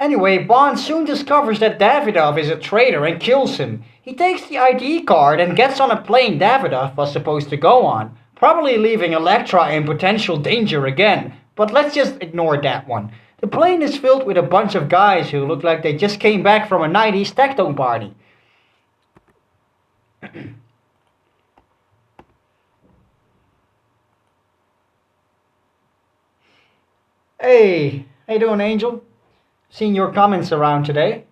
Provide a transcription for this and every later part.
Anyway, Bond soon discovers that Davidoff is a traitor and kills him. He takes the ID card and gets on a plane Davidoff was supposed to go on, probably leaving Elektra in potential danger again. But let's just ignore that one. The plane is filled with a bunch of guys who look like they just came back from a 90s techno party. Hey, how you doing, Angel? Seen your comments around today.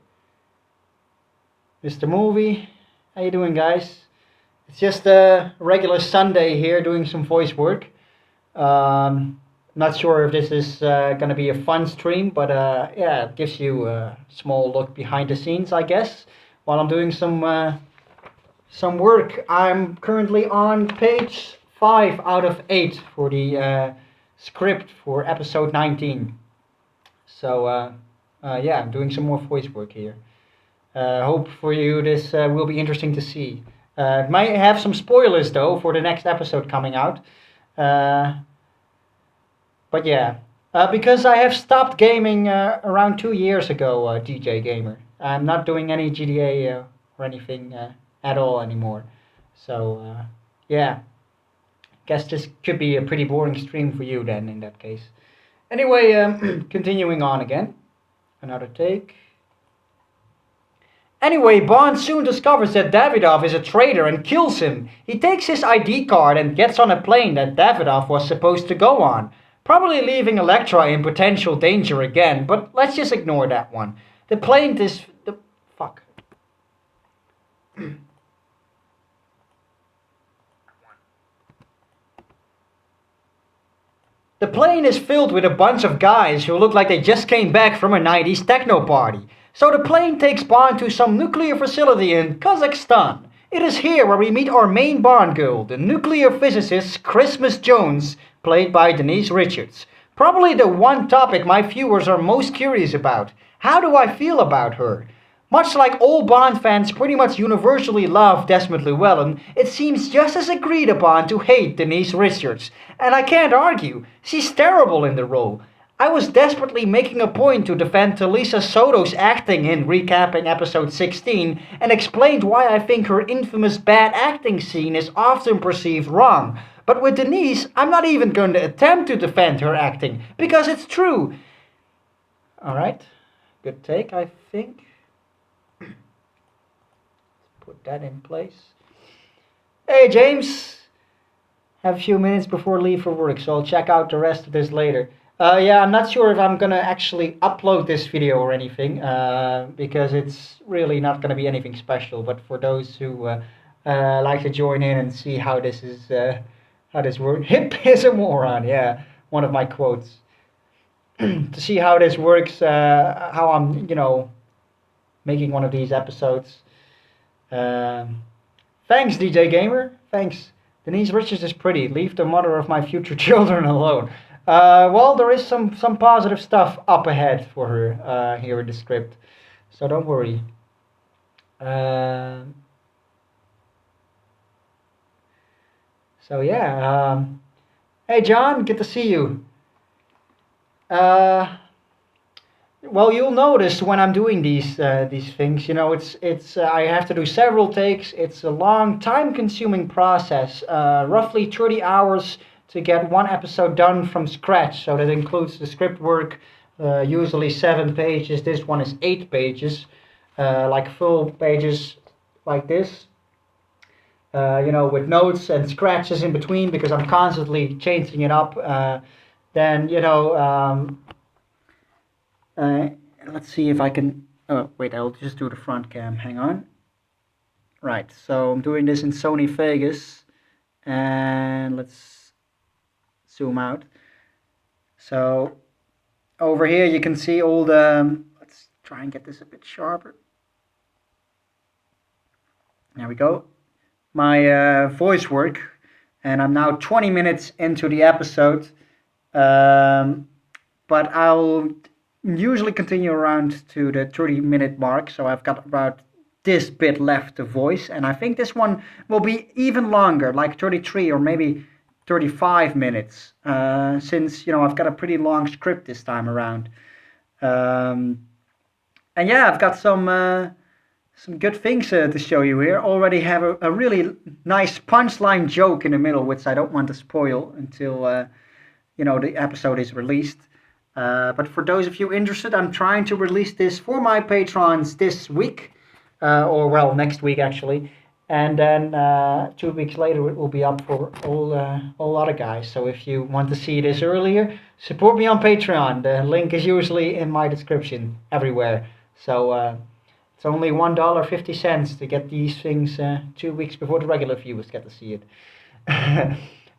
Mr. Movie, how you doing, guys? It's just a regular Sunday here doing some voice work. Not sure if this is gonna be a fun stream, but yeah, it gives you a small look behind the scenes, I guess, while I'm doing some work. I'm currently on page 5 out of 8 for the script for episode 19. So yeah, I'm doing some more voice work here. Hope for you this will be interesting to see. Might have some spoilers though for the next episode coming out. But yeah, because I have stopped gaming around 2 years ago, DJ Gamer. I'm not doing any GTA or anything at all anymore. So yeah, guess this could be a pretty boring stream for you then in that case. Anyway, continuing on again. Another take. Anyway, Bond soon discovers that Davidoff is a traitor and kills him. He takes his ID card and gets on a plane that Davidoff was supposed to go on, probably leaving Elektra in potential danger again, but let's just ignore that one. The plane is... Fuck. The plane is filled with a bunch of guys who look like they just came back from a 90s techno party. So the plane takes Bond to some nuclear facility in Kazakhstan. It is here where we meet our main Bond girl, the nuclear physicist Christmas Jones, played by Denise Richards. Probably the one topic my viewers are most curious about. How do I feel about her? Much like all Bond fans pretty much universally love Desmond Llewellyn, it seems just as agreed upon to hate Denise Richards. And I can't argue, she's terrible in the role. I was desperately making a point to defend Talisa Soto's acting in recapping episode 16 and explained why I think her infamous bad acting scene is often perceived wrong. But with Denise, I'm not even going to attempt to defend her acting, because it's true. Alright, good take, I think. Put that in place. Hey James, have a few minutes before leave for work, so I'll check out the rest of this later. Yeah, I'm not sure if I'm gonna actually upload this video or anything, because it's really not gonna be anything special. But for those who like to join in and see how this is, how this works, hip is a moron. Yeah, one of my quotes. To see how this works, how I'm, making one of these episodes. Thanks, DJ Gamer. Thanks. Denise Richards is pretty. Leave the mother of my future children alone. Well, there is some positive stuff up ahead for her here in the script, so don't worry. So yeah. Hey John, good to see you. Well, you'll notice when I'm doing these things, it's I have to do several takes. It's a long, time-consuming process. Roughly 30 hours to get one episode done from scratch. So that includes the script work, usually 7 pages. This one is 8 pages, like full pages like this. With notes and scratches in between because I'm constantly changing it up. Then let's see if I can. Oh wait, I'll just do the front cam. Hang on. Right, so I'm doing this in Sony Vegas, and let's zoom out. So over here you can see all the. Let's try and get this a bit sharper. There we go. My voice work, and I'm now 20 minutes into the episode, but I'll usually continue around to the 30-minute mark, so I've got about this bit left to voice, and I think this one will be even longer, like 33 or maybe 35 minutes, since I've got a pretty long script this time around. And yeah, I've got some good things to show you here. Already have a really nice punchline joke in the middle, which I don't want to spoil until the episode is released. But for those of you interested, I'm trying to release this for my patrons this week, or well, next week actually, and then 2 weeks later it will be up for all other guys. So if you want to see this earlier, support me on Patreon. The link is usually in my description everywhere. So it's only $1.50 to get these things 2 weeks before the regular viewers get to see it.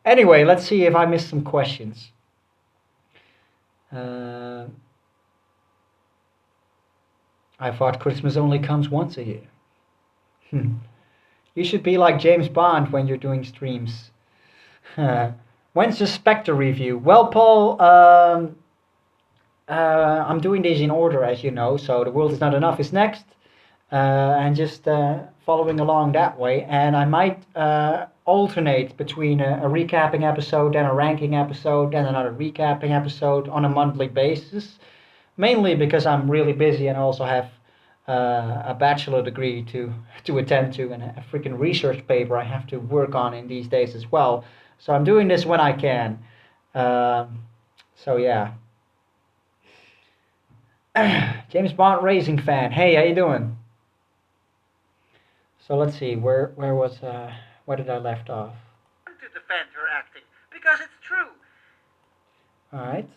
Anyway, let's see if I missed some questions. I thought Christmas only comes once a year. You should be like James Bond when you're doing streams. When's the Spectre review? Well, Paul, I'm doing these in order, as you know. So The World Is Not Enough is next, and just following along that way. And I might alternate between a recapping episode, then a ranking episode, then another recapping episode on a monthly basis. Mainly because I'm really busy and I also have a bachelor degree to attend to and a freaking research paper I have to work on in these days as well. So I'm doing this when I can. So yeah. James Bond racing fan. Hey, how you doing? So let's see. Where did I left off? To defend her acting because it's true. All right.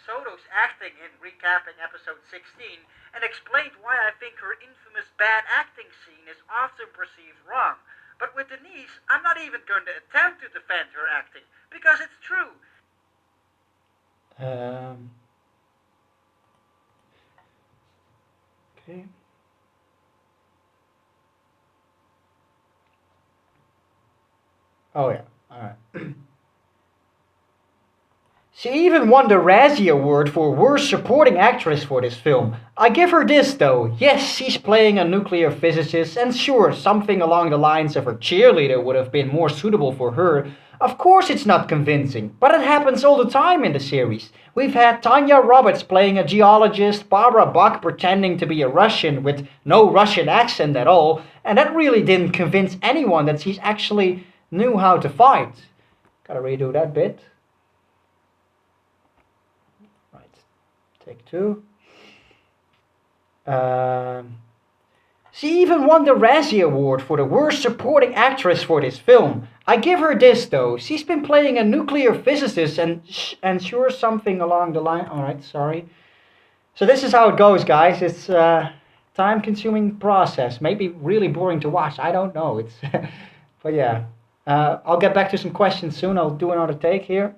Soto's acting in recapping episode 16 and explained why I think her infamous bad acting scene is often perceived wrong. But with Denise, I'm not even going to attempt to defend her acting because it's true. Okay. Oh yeah. All right. She even won the Razzie Award for Worst Supporting Actress for this film. I give her this though. Yes, she's playing a nuclear physicist, and sure, something along the lines of her cheerleader would have been more suitable for her. Of course it's not convincing, but it happens all the time in the series. We've had Tanya Roberts playing a geologist, Barbara Buck pretending to be a Russian with no Russian accent at all, and that really didn't convince anyone that she actually knew how to fight. Gotta redo that bit. Take two. She even won the Razzie Award for the Worst Supporting Actress for this film. I give her this though. She's been playing a nuclear physicist and sure something along the line. All right, sorry. So this is how it goes, guys. It's a time-consuming process. Maybe really boring to watch. I don't know. It's, but yeah. I'll get back to some questions soon. I'll do another take here.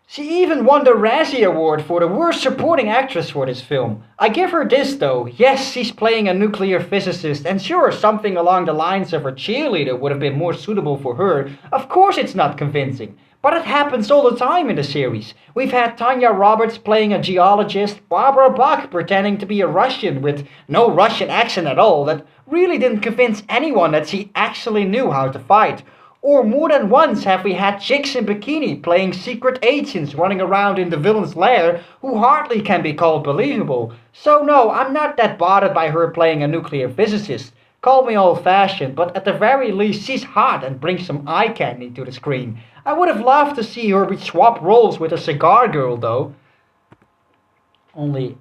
She even won the Razzie Award for the Worst Supporting Actress for this film. I give her this though. Yes, she's playing a nuclear physicist, and sure, something along the lines of her cheerleader would have been more suitable for her. Of course it's not convincing. But it happens all the time in the series. We've had Tanya Roberts playing a geologist, Barbara Buck pretending to be a Russian with no Russian accent at all that really didn't convince anyone that she actually knew how to fight. Or more than once have we had chicks in bikini playing secret agents running around in the villain's lair who hardly can be called believable. So no, I'm not that bothered by her playing a nuclear physicist. Call me old-fashioned, but at the very least she's hot and brings some eye candy to the screen. I would have loved to see her swap roles with a cigar girl though. Only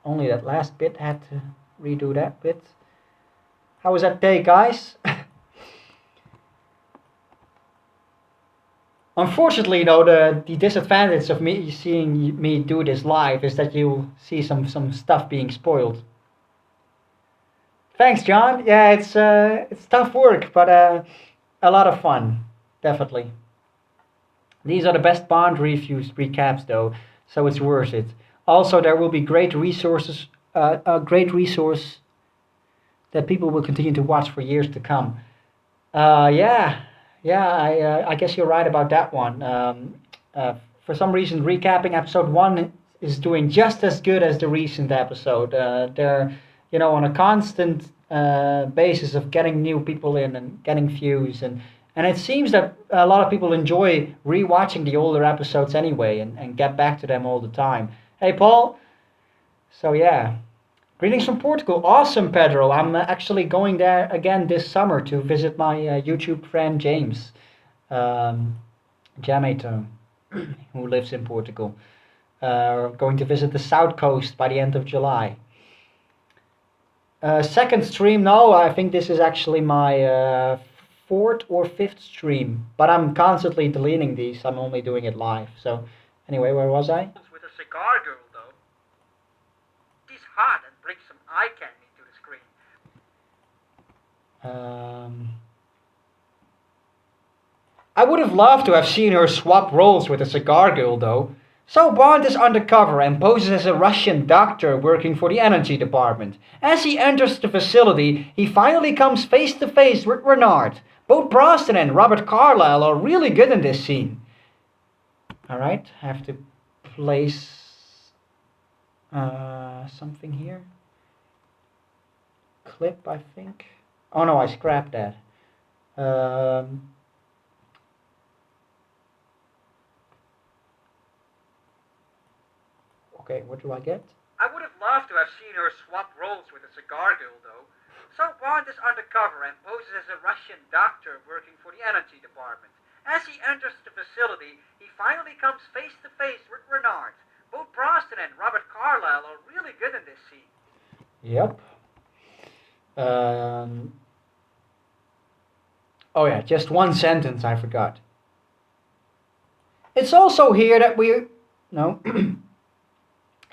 that last bit, had to redo that bit. How was that take, guys? Unfortunately, though, the disadvantage of me seeing me do this live is that you'll see some stuff being spoiled. Thanks, John. Yeah, it's tough work, but a lot of fun, definitely. These are the best Bond reviews recaps, though, so it's worth it. Also, there will be great resources, a great resource that people will continue to watch for years to come. Yeah. Yeah, I guess you're right about that one. For some reason, recapping episode one is doing just as good as the recent episode. They're, on a constant basis of getting new people in and getting views, and And it seems that a lot of people enjoy rewatching the older episodes anyway and get back to them all the time. Hey, Paul. So, yeah. Greetings from Portugal. Awesome, Pedro. I'm actually going there again this summer to visit my YouTube friend James, um, Jameto, who lives in Portugal. Going to visit the south coast by the end of July. Second stream, no, I think this is actually my fourth or fifth stream, but I'm constantly deleting these. I'm only doing it live. So, anyway, where was I? With a cigar girl, though. She's hot and brings some eye candy to the screen. I would have loved to have seen her swap roles with a cigar girl, though. So Bond is undercover and poses as a Russian doctor working for the energy department. As he enters the facility, he finally comes face to face with Renard. Both Brosnan and Robert Carlyle are really good in this scene. Alright, have to place something here. Clip, I think. Oh no, I scrapped that. Okay, what do I get? I would have loved to have seen her swap roles with a cigar girl, though. So Bond is undercover and poses as a Russian doctor working for the energy department. As he enters the facility, he finally comes face to face with Renard. Both Brosnan and Robert Carlyle are really good in this scene. Yep. Oh yeah, just one sentence I forgot. It's also here that we... No.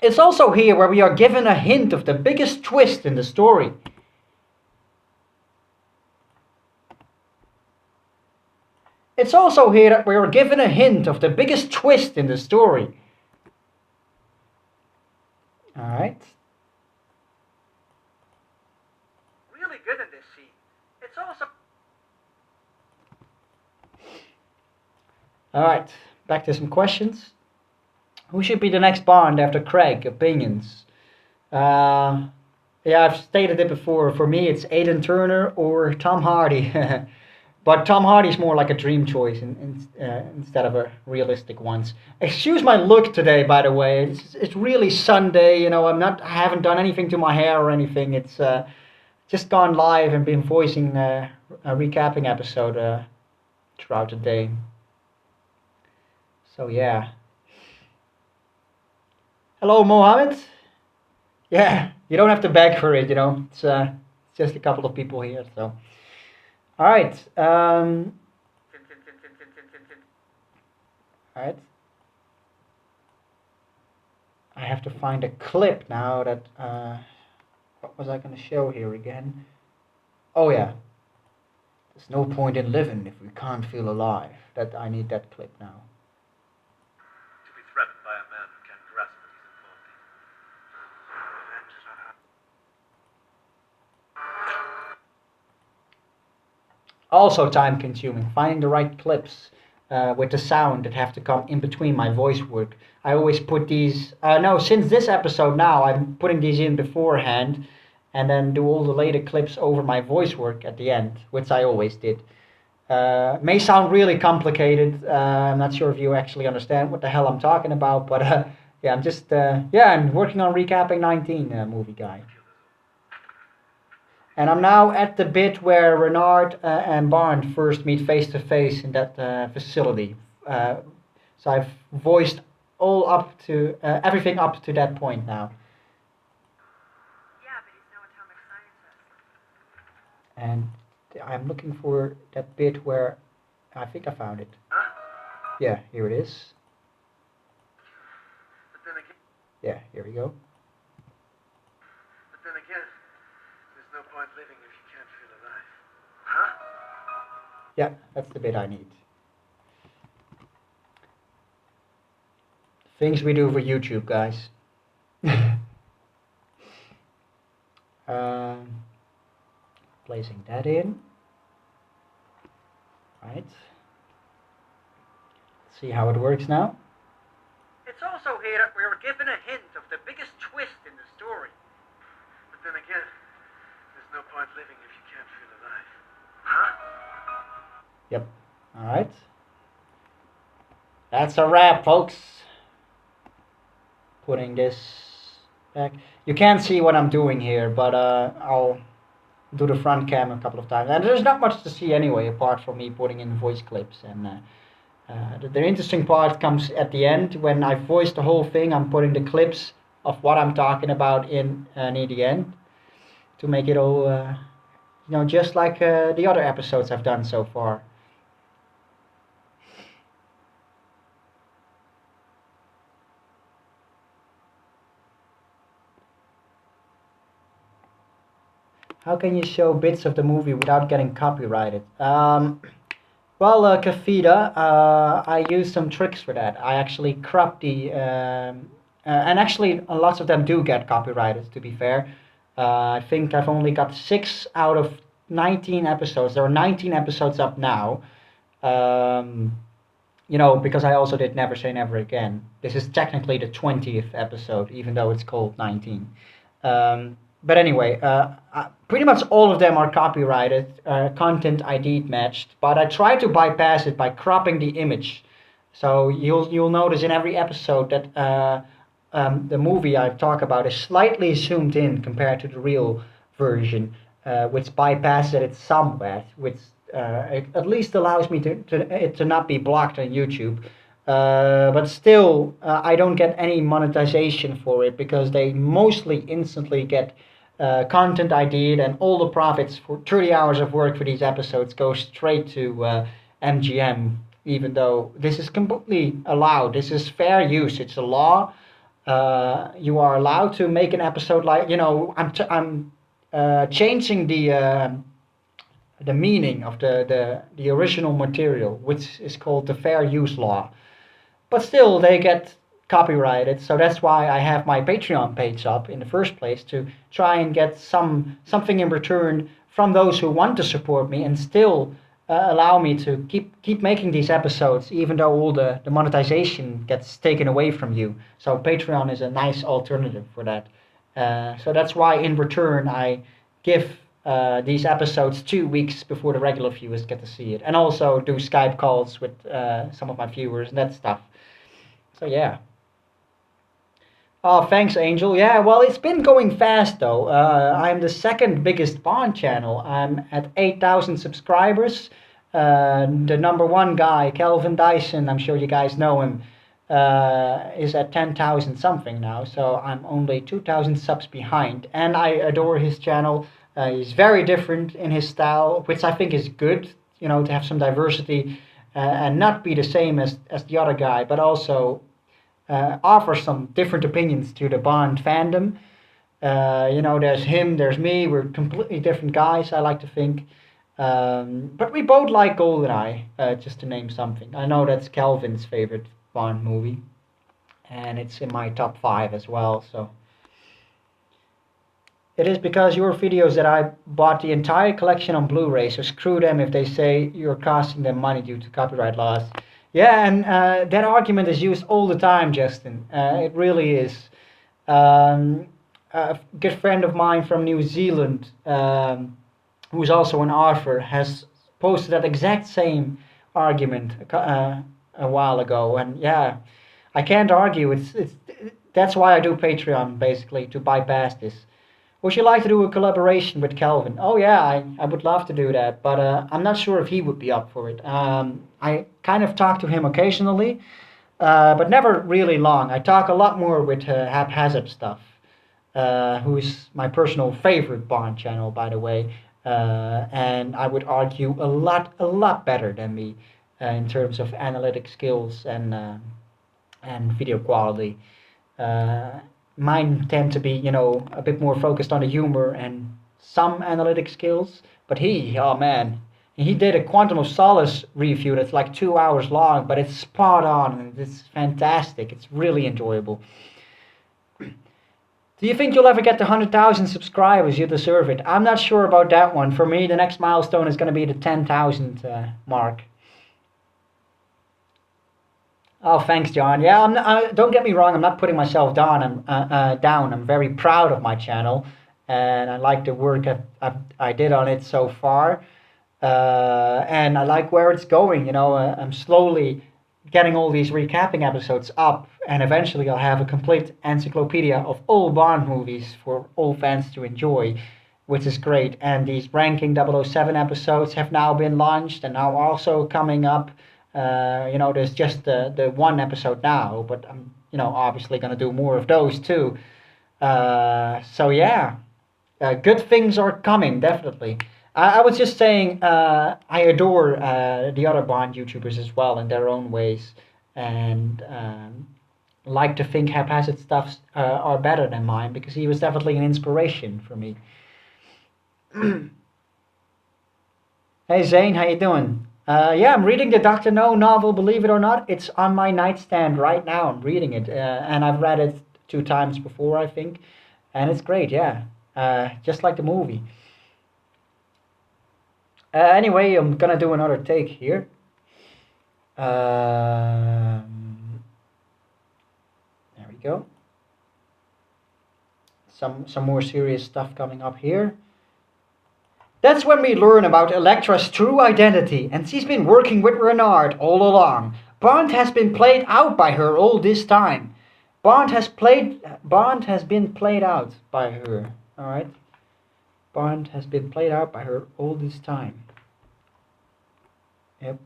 It's also here where we are given a hint of the biggest twist in the story. It's also here that we are given a hint of the biggest twist in the story. Alright. Really good in this scene. It's also... Alright, back to some questions. Who should be the next Bond after Craig? Opinions. Yeah, I've stated it before. For me, it's Aidan Turner or Tom Hardy. But Tom Hardy's more like a dream choice instead of a realistic one. Excuse my look today, by the way. It's really Sunday. You know, I haven't done anything to my hair or anything. It's just gone live and been voicing a recapping episode throughout the day. So yeah. Hello, Mohammed. Yeah, you don't have to beg for it, you know. It's just a couple of people here, so. All right. All right. I have to find a clip now that. What was I going to show here again? Oh yeah. There's no point in living if we can't feel alive. I need that clip now. To be threatened by a man who can't grasp that he's involved. Also time consuming, finding the right clips with the sound that have to come in between my voice work. I always put these, no, since this episode now, I'm putting these in beforehand and then do all the later clips over my voice work at the end, which I always did. May sound really complicated. I'm not sure if you actually understand what the hell I'm talking about, but yeah, I'm working on recapping 19 movie guy. And I'm now at the bit where Renard and Bond first meet face to face in that facility. So I've voiced everything up to that point now. Yeah, but he's no atomic scientist. And I'm looking for that bit where I think I found it. Huh? Yeah, here it is. But then again. Yeah, here we go. But then again. There's no point living if you can't feel alive. Huh? Yeah, that's the bit I need. Things we do for YouTube, guys. Placing that in. Right. Let's see how it works now. It's also here that we are given a hint of the biggest twist in the story. But then again. There's no point living if you can't feel alive. Huh? Yep. All right. That's a wrap, folks. Putting this back. You can't see what I'm doing here, but I'll do the front cam a couple of times. And there's not much to see anyway, apart from me putting in voice clips. And the interesting part comes at the end when I voice the whole thing. I'm putting the clips of what I'm talking about in near the end to make it all, just like the other episodes I've done so far. How can you show bits of the movie without getting copyrighted? Well, Kafida, I use some tricks for that. I actually crop and actually lots of them do get copyrighted. To be fair, I think I've only got 6 out of 19 episodes. There are 19 episodes up now. Um, because I also did Never Say Never Again. This is technically the 20th episode, even though it's called 19. But anyway, pretty much all of them are copyrighted, content ID matched, but I try to bypass it by cropping the image. So you'll notice in every episode that the movie I talk about is slightly zoomed in compared to the real version, which bypasses it somewhat, which it at least allows me it to not be blocked on YouTube. But still, I don't get any monetization for it because they mostly instantly get content ID'd, and all the profits for 30 hours of work for these episodes go straight to MGM, even though this is completely allowed. This is fair use. It's a law. You are allowed to make an episode like, I'm changing the meaning of the original material, which is called the fair use law. But still, they get copyrighted, so that's why I have my Patreon page up in the first place, to try and get something in return from those who want to support me and still allow me to keep making these episodes, even though all the monetization gets taken away from you. So Patreon is a nice alternative for that. So that's why in return I give these episodes 2 weeks before the regular viewers get to see it, and also do Skype calls with some of my viewers and that stuff. So yeah. Oh, thanks, Angel. Yeah, well, it's been going fast though. I'm the second biggest Bond channel. I'm at 8,000 subscribers. The number one guy, Kelvin Dyson, I'm sure you guys know him, is at 10,000 something now. So I'm only 2,000 subs behind, and I adore his channel. He's very different in his style, which I think is good. To have some diversity and not be the same as the other guy, but also offer some different opinions to the Bond fandom. There's him, there's me. We're completely different guys, I like to think. But we both like GoldenEye, just to name something. I know that's Calvin's favorite Bond movie, and it's in my top 5 as well. So it is because your videos that I bought the entire collection on Blu-ray, so screw them if they say you're costing them money due to copyright laws. Yeah, and that argument is used all the time, Justin. It really is. A good friend of mine from New Zealand, who's also an author, has posted that exact same argument a while ago. And yeah, I can't argue. That's why I do Patreon, basically, to bypass this. Would you like to do a collaboration with Calvin? Oh yeah, I would love to do that, but I'm not sure if he would be up for it. I kind of talk to him occasionally, but never really long. I talk a lot more with Haphazard Stuff, who is my personal favorite Bond channel, by the way, and I would argue a lot better than me in terms of analytic skills and video quality. Uh, Mine tend to be, a bit more focused on the humor and some analytic skills. But oh man, he did a Quantum of Solace review that's like 2 hours long, but it's spot on and it's fantastic. It's really enjoyable. Do you think you'll ever get to 100,000 subscribers? You deserve it. I'm not sure about that one. For me, the next milestone is going to be the 10,000 mark. Oh, thanks, John. Yeah, don't get me wrong. I'm not putting myself down. I'm very proud of my channel, and I like the work I did on it so far. And I like where it's going. I'm slowly getting all these recapping episodes up, and eventually I'll have a complete encyclopedia of all Bond movies for all fans to enjoy, which is great. And these ranking 007 episodes have now been launched and now also coming up. There's just the one episode now, but I'm obviously gonna do more of those too. So yeah, good things are coming, definitely. I was just saying, I adore the other Bond YouTubers as well in their own ways, and like to think haphazard stuffs are better than mine because he was definitely an inspiration for me. Hey Zane, how you doing? Yeah, I'm reading the Doctor No novel. Believe it or not, it's on my nightstand right now. I'm reading it, and I've read it 2 times before, I think, and it's great. Yeah, just like the movie. Anyway, I'm gonna do another take here. There we go. Some more serious stuff coming up here. That's when we learn about Elektra's true identity, and she's been working with Renard all along. Bond has been played out by her all this time. Bond has been played out by her. Alright. Bond has been played out by her all this time. Yep.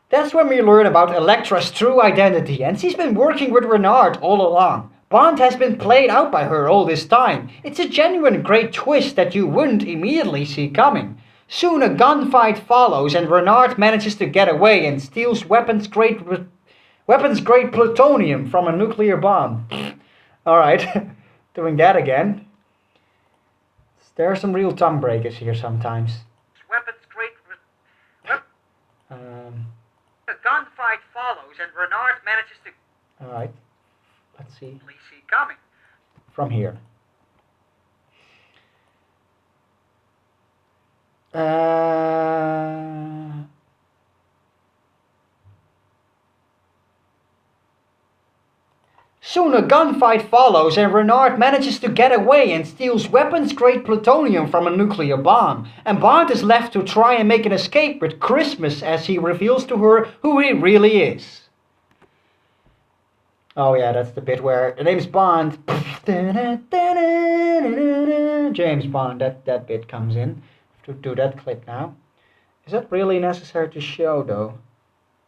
That's when we learn about Elektra's true identity, and she's been working with Renard all along. Bond has been played out by her all this time. It's a genuine great twist that you wouldn't immediately see coming. Soon a gunfight follows, and Renard manages to get away and steals weapons-grade plutonium from a nuclear bomb. Alright, doing that again. There are some real tongue breakers here sometimes. Weapons great. Um, A gunfight follows, and Renard manages to Alright, let's see. see coming. From here. Soon a gunfight follows and Renard manages to get away and steals weapons-grade plutonium from a nuclear bomb. And Bond is left to try and make an escape with Christmas as he reveals to her who he really is. Oh yeah, that's the bit where the name's Bond. James Bond, that bit comes in. To do that clip now. Is that really necessary to show though?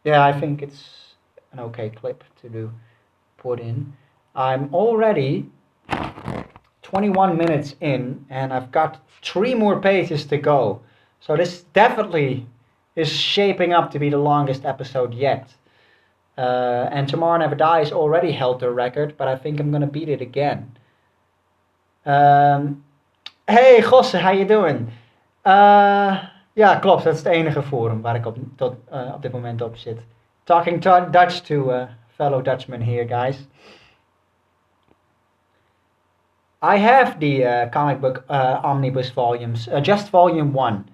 Yeah, I think it's an okay clip to do. Put in. I'm already 21 minutes in and I've got 3 more pages to go. So this definitely is shaping up to be the longest episode yet. And Tomorrow Never Dies already held the record, but I think I'm gonna beat it again. Hey Gosse, how you doing? Ja, klopt, dat is het enige forum waar ik op dit moment op zit. Talking Dutch to fellow Dutchmen here, guys. I have the comic book omnibus volumes, just volume 1.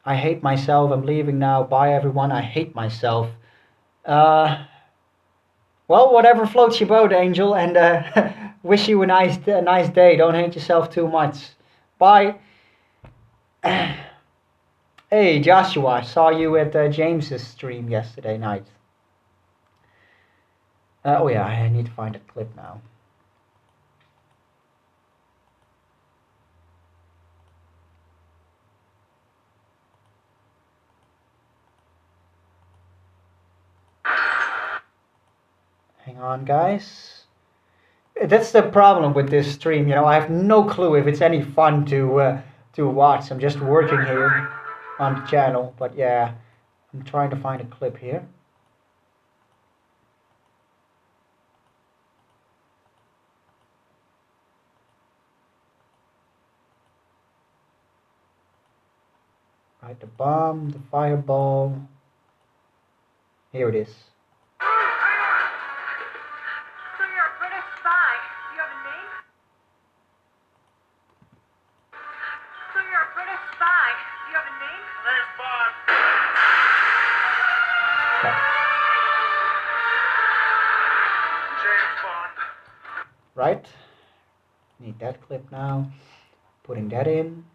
I hate myself, I'm leaving now, bye everyone, I hate myself. Well, whatever floats your boat, Angel, and wish you a nice day, don't hate yourself too much. Bye. Hey Joshua, I saw you at James's stream yesterday night. Oh yeah, I need to find that clip now. Hang on, guys. That's the problem with this stream, I have no clue if it's any fun to watch. I'm just working here on the channel, but yeah, I'm trying to find a clip here. Right, the bomb, the fireball. Here it is. So you're a British spy. Do you have a name? So you're a British spy. Do you have a name? Name's Bond. Okay. James Bond. right? Need that clip now. Putting that in.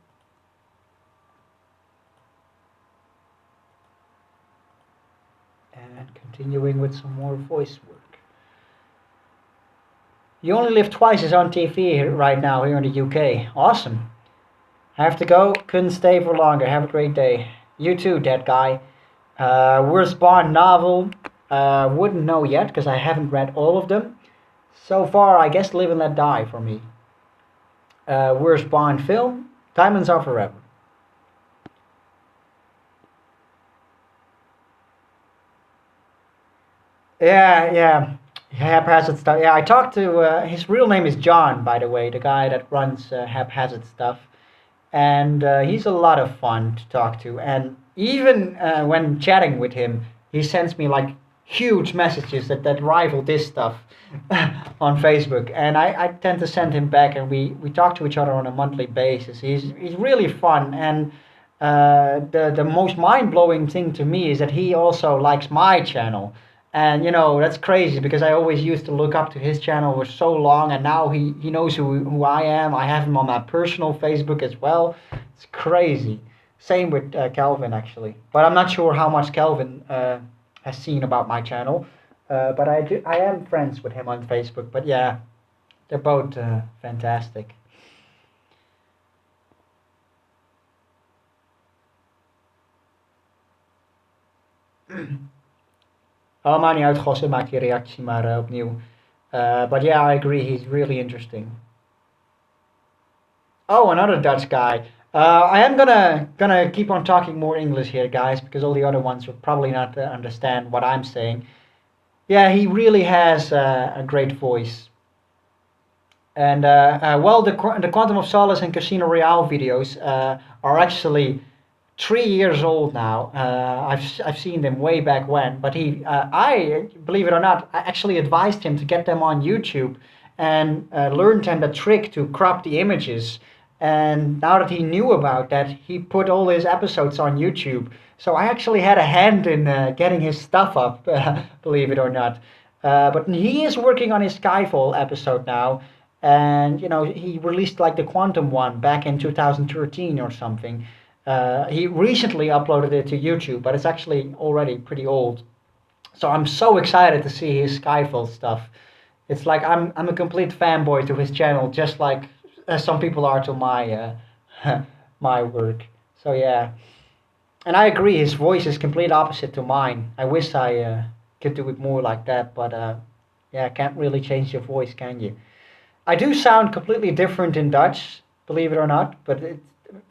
And continuing with some more voice work. You Only Live Twice is on TV right now here in the UK. Awesome. Have to go. Couldn't stay for longer. Have a great day. You too, dead guy. Worst Bond novel. Wouldn't know yet because I haven't read all of them. So far, I guess Live and Let Die for me. Worst Bond film. Diamonds Are Forever. Yeah. Haphazard stuff. Yeah, I talked to. His real name is John, by the way, the guy that runs Haphazard stuff. And he's a lot of fun to talk to. And even when chatting with him, he sends me like huge messages that rival this stuff on Facebook, and I tend to send him back, and we talk to each other on a monthly basis. He's really fun, and the most mind blowing thing to me is that he also likes my channel. And that's crazy because I always used to look up to his channel for so long, and now he knows who I am. I have him on my personal Facebook as well. It's crazy. Same with Calvin actually, but I'm not sure how much Calvin has seen about my channel. But I am friends with him on Facebook. But yeah, they're both fantastic. Allemaal niet uitgossen, maak je reactie maar opnieuw. But yeah, I agree, he's really interesting. Oh, another Dutch guy. I am gonna keep on talking more English here, guys, because all the other ones will probably not understand what I'm saying. Yeah, he really has a great voice. And well, the Quantum of Solace and Casino Royale videos are actually 3 years old now. I've seen them way back when, but I believe it or not, I actually advised him to get them on YouTube and learned him the trick to crop the images. And now that he knew about that, he put all his episodes on YouTube. So I actually had a hand in getting his stuff up, believe it or not. But he is working on his Skyfall episode now, and he released like the Quantum one back in 2013 or something. He recently uploaded it to YouTube, but it's actually already pretty old. So I'm so excited to see his Skyfall stuff. It's like I'm a complete fanboy to his channel, just like some people are to my my work. So yeah, and I agree, his voice is complete opposite to mine. I wish I could do it more like that, but yeah, can't really change your voice, can you? I do sound completely different in Dutch, believe it or not, but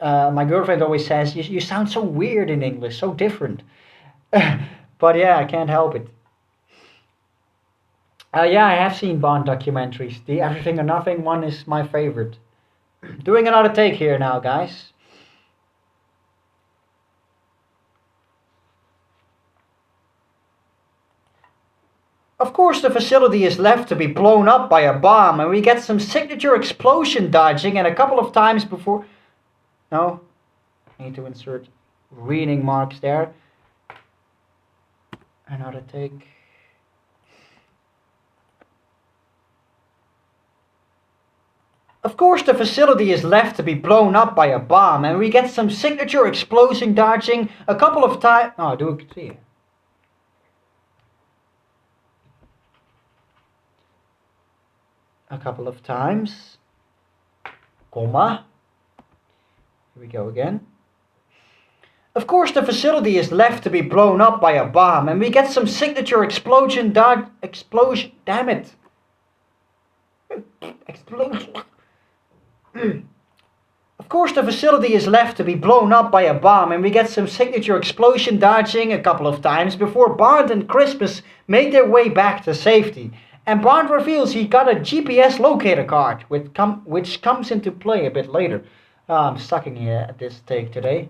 my girlfriend always says, you sound so weird in English, so different. But yeah, I can't help it. Yeah, I have seen Bond documentaries. The Everything or Nothing one is my favorite. Doing another take here now, guys. Of course, the facility is left to be blown up by a bomb, and we get some signature explosion dodging, and a couple of times before. No, I need to insert reading marks there. Another take. Of course, the facility is left to be blown up by a bomb, and we get some signature explosion dodging a couple of times. Oh, do ik see. A couple of times. Comma. Here we go again. Of course, the facility is left to be blown up by a bomb, and we get some signature explosion. Damn it. Explosion. Of course, the facility is left to be blown up by a bomb, and we get some signature explosion dodging a couple of times before Bond and Christmas make their way back to safety. And Bond reveals he got a GPS locator card, which comes into play a bit later. I'm sucking here at this take today.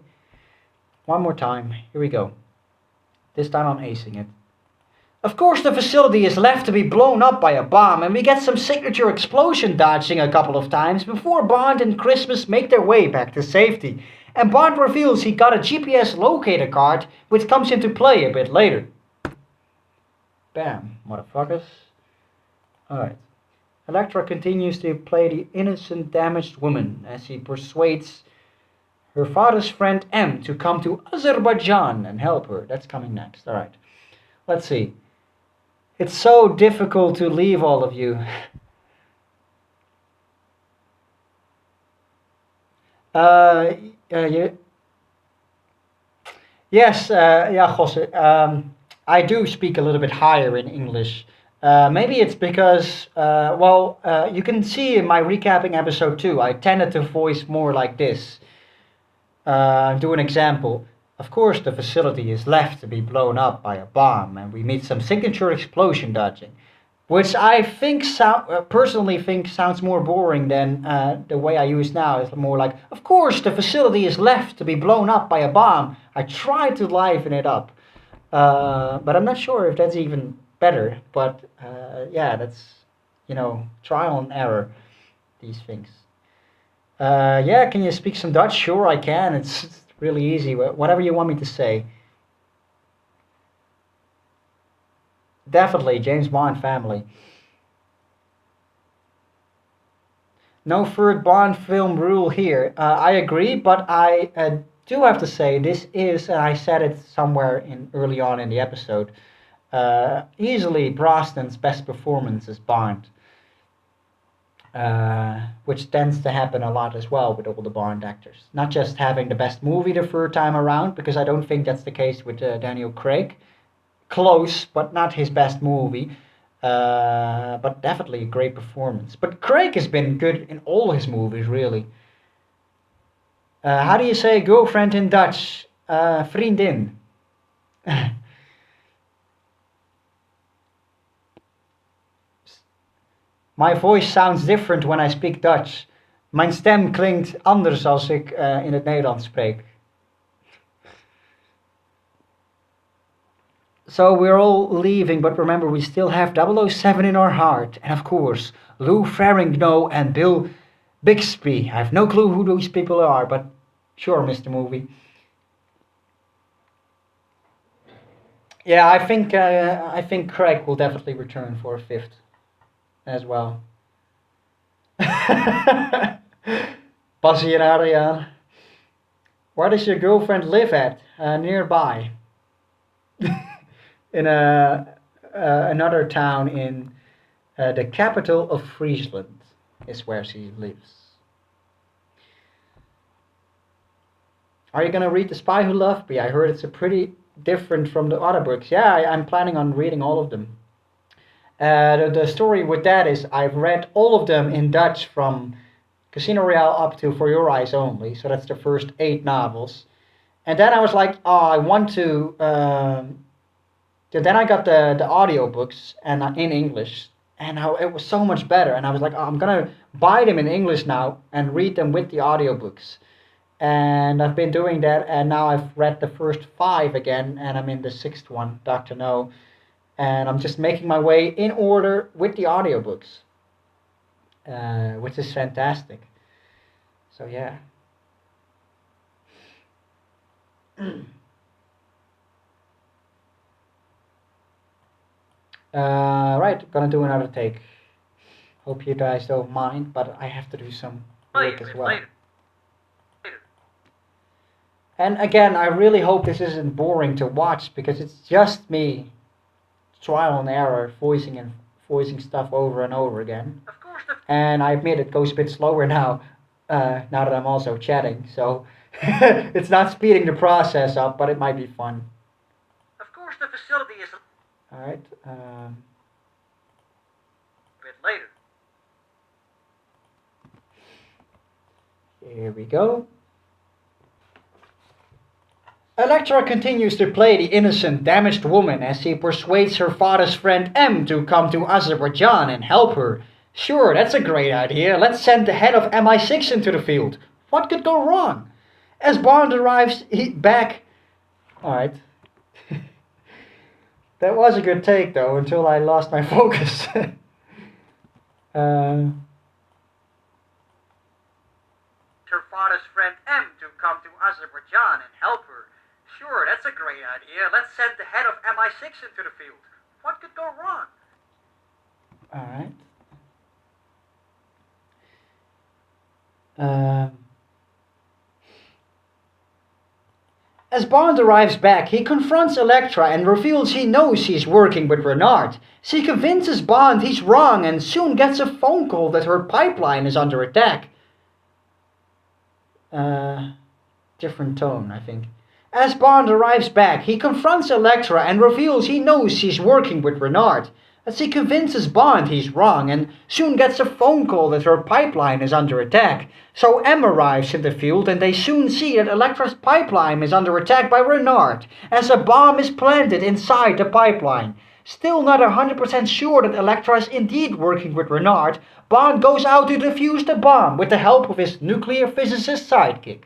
One more time. Here we go. This time I'm acing it. Of course, the facility is left to be blown up by a bomb, and we get some signature explosion dodging a couple of times before Bond and Christmas make their way back to safety. And Bond reveals he got a GPS locator card, which comes into play a bit later. Bam, motherfuckers. Alright. Electra continues to play the innocent, damaged woman as she persuades her father's friend M to come to Azerbaijan and help her. That's coming next. All right. Let's see. It's so difficult to leave all of you. Uh, you, yes, yeah, Jose. I do speak a little bit higher in English. Maybe it's because, you can see in my recapping episode 2, I tended to voice more like this. Do an example. Of course, the facility is left to be blown up by a bomb, and we meet some signature explosion dodging, which I think personally think sounds more boring than the way I use now. It's more like, of course, the facility is left to be blown up by a bomb. I try to liven it up, but I'm not sure if that's even better. But yeah, that's trial and error. These things. Yeah, can you speak some Dutch? Sure, I can. It's really easy. Whatever you want me to say. Definitely, James Bond family. No third Bond film rule here. I agree, but I do have to say this is, and I said it somewhere in early on in the episode, easily Brosnan's best performance as Bond, which tends to happen a lot as well with all the Bond actors. Not just having the best movie the third time around, because I don't think that's the case with Daniel Craig. Close, but not his best movie. But definitely a great performance. But Craig has been good in all his movies, really. How do you say girlfriend in Dutch? Vriendin. My voice sounds different when I speak Dutch. Mijn stem klinkt anders als ik in het Nederlands spreek. So we're all leaving, but remember we still have 007 in our heart. And of course, Lou Ferrigno and Bill Bixby. I have no clue who those people are, but sure, Mr. Movie. Yeah, I think Craig will definitely return for a fifth as well. Bassie and Adriaan. Where does your girlfriend live at? Nearby. In another town in the capital of Friesland is where she lives. Are you gonna read The Spy Who Loved Me? I heard it's a pretty different from the other books. Yeah, I'm planning on reading all of them. The story with that is I've read all of them in Dutch from Casino Royale up to For Your Eyes Only. So that's the first 8 novels. And then I was like, oh, I want to. Then I got the audiobooks and in English, and it was so much better. And I was like, oh, I'm gonna buy them in English now and read them with the audiobooks. And I've been doing that, and now I've read the first 5 again, and I'm in the 6th one, Doctor No, and I'm just making my way in order with the audiobooks, which is fantastic. So yeah. Right, gonna do another take. Hope you guys don't mind, but I have to do some work as well. And again, I really hope this isn't boring to watch because it's just me trial and error voicing stuff over and over again. Of course, And I admit it goes a bit slower now, now that I'm also chatting. So it's not speeding the process up, but it might be fun. the facility is All right. a bit later. Here we go. Electra continues to play the innocent, damaged woman as she persuades her father's friend M to come to Azerbaijan and help her. Sure, that's a great idea. Let's send the head of MI6 into the field. What could go wrong? As Bond arrives back. Alright. That was a good take though, until I lost my focus. Her father's friend M to come to Azerbaijan and help her. Sure, that's a great idea. Let's send the head of MI6 into the field. What could go wrong? Alright. Um, As Bond arrives back, he confronts Elektra and reveals he knows he's working with Renard. She convinces Bond he's wrong and soon gets a phone call that her pipeline is under attack. Uh, Different tone, I think. As Bond arrives back, he confronts Elektra and reveals he knows she's working with Renard. As he convinces Bond he's wrong and soon gets a phone call that her pipeline is under attack. So M arrives in the field and they soon see that Elektra's pipeline is under attack by Renard as a bomb is planted inside the pipeline. Still not 100% sure that Elektra is indeed working with Renard, Bond goes out to defuse the bomb with the help of his nuclear physicist sidekick.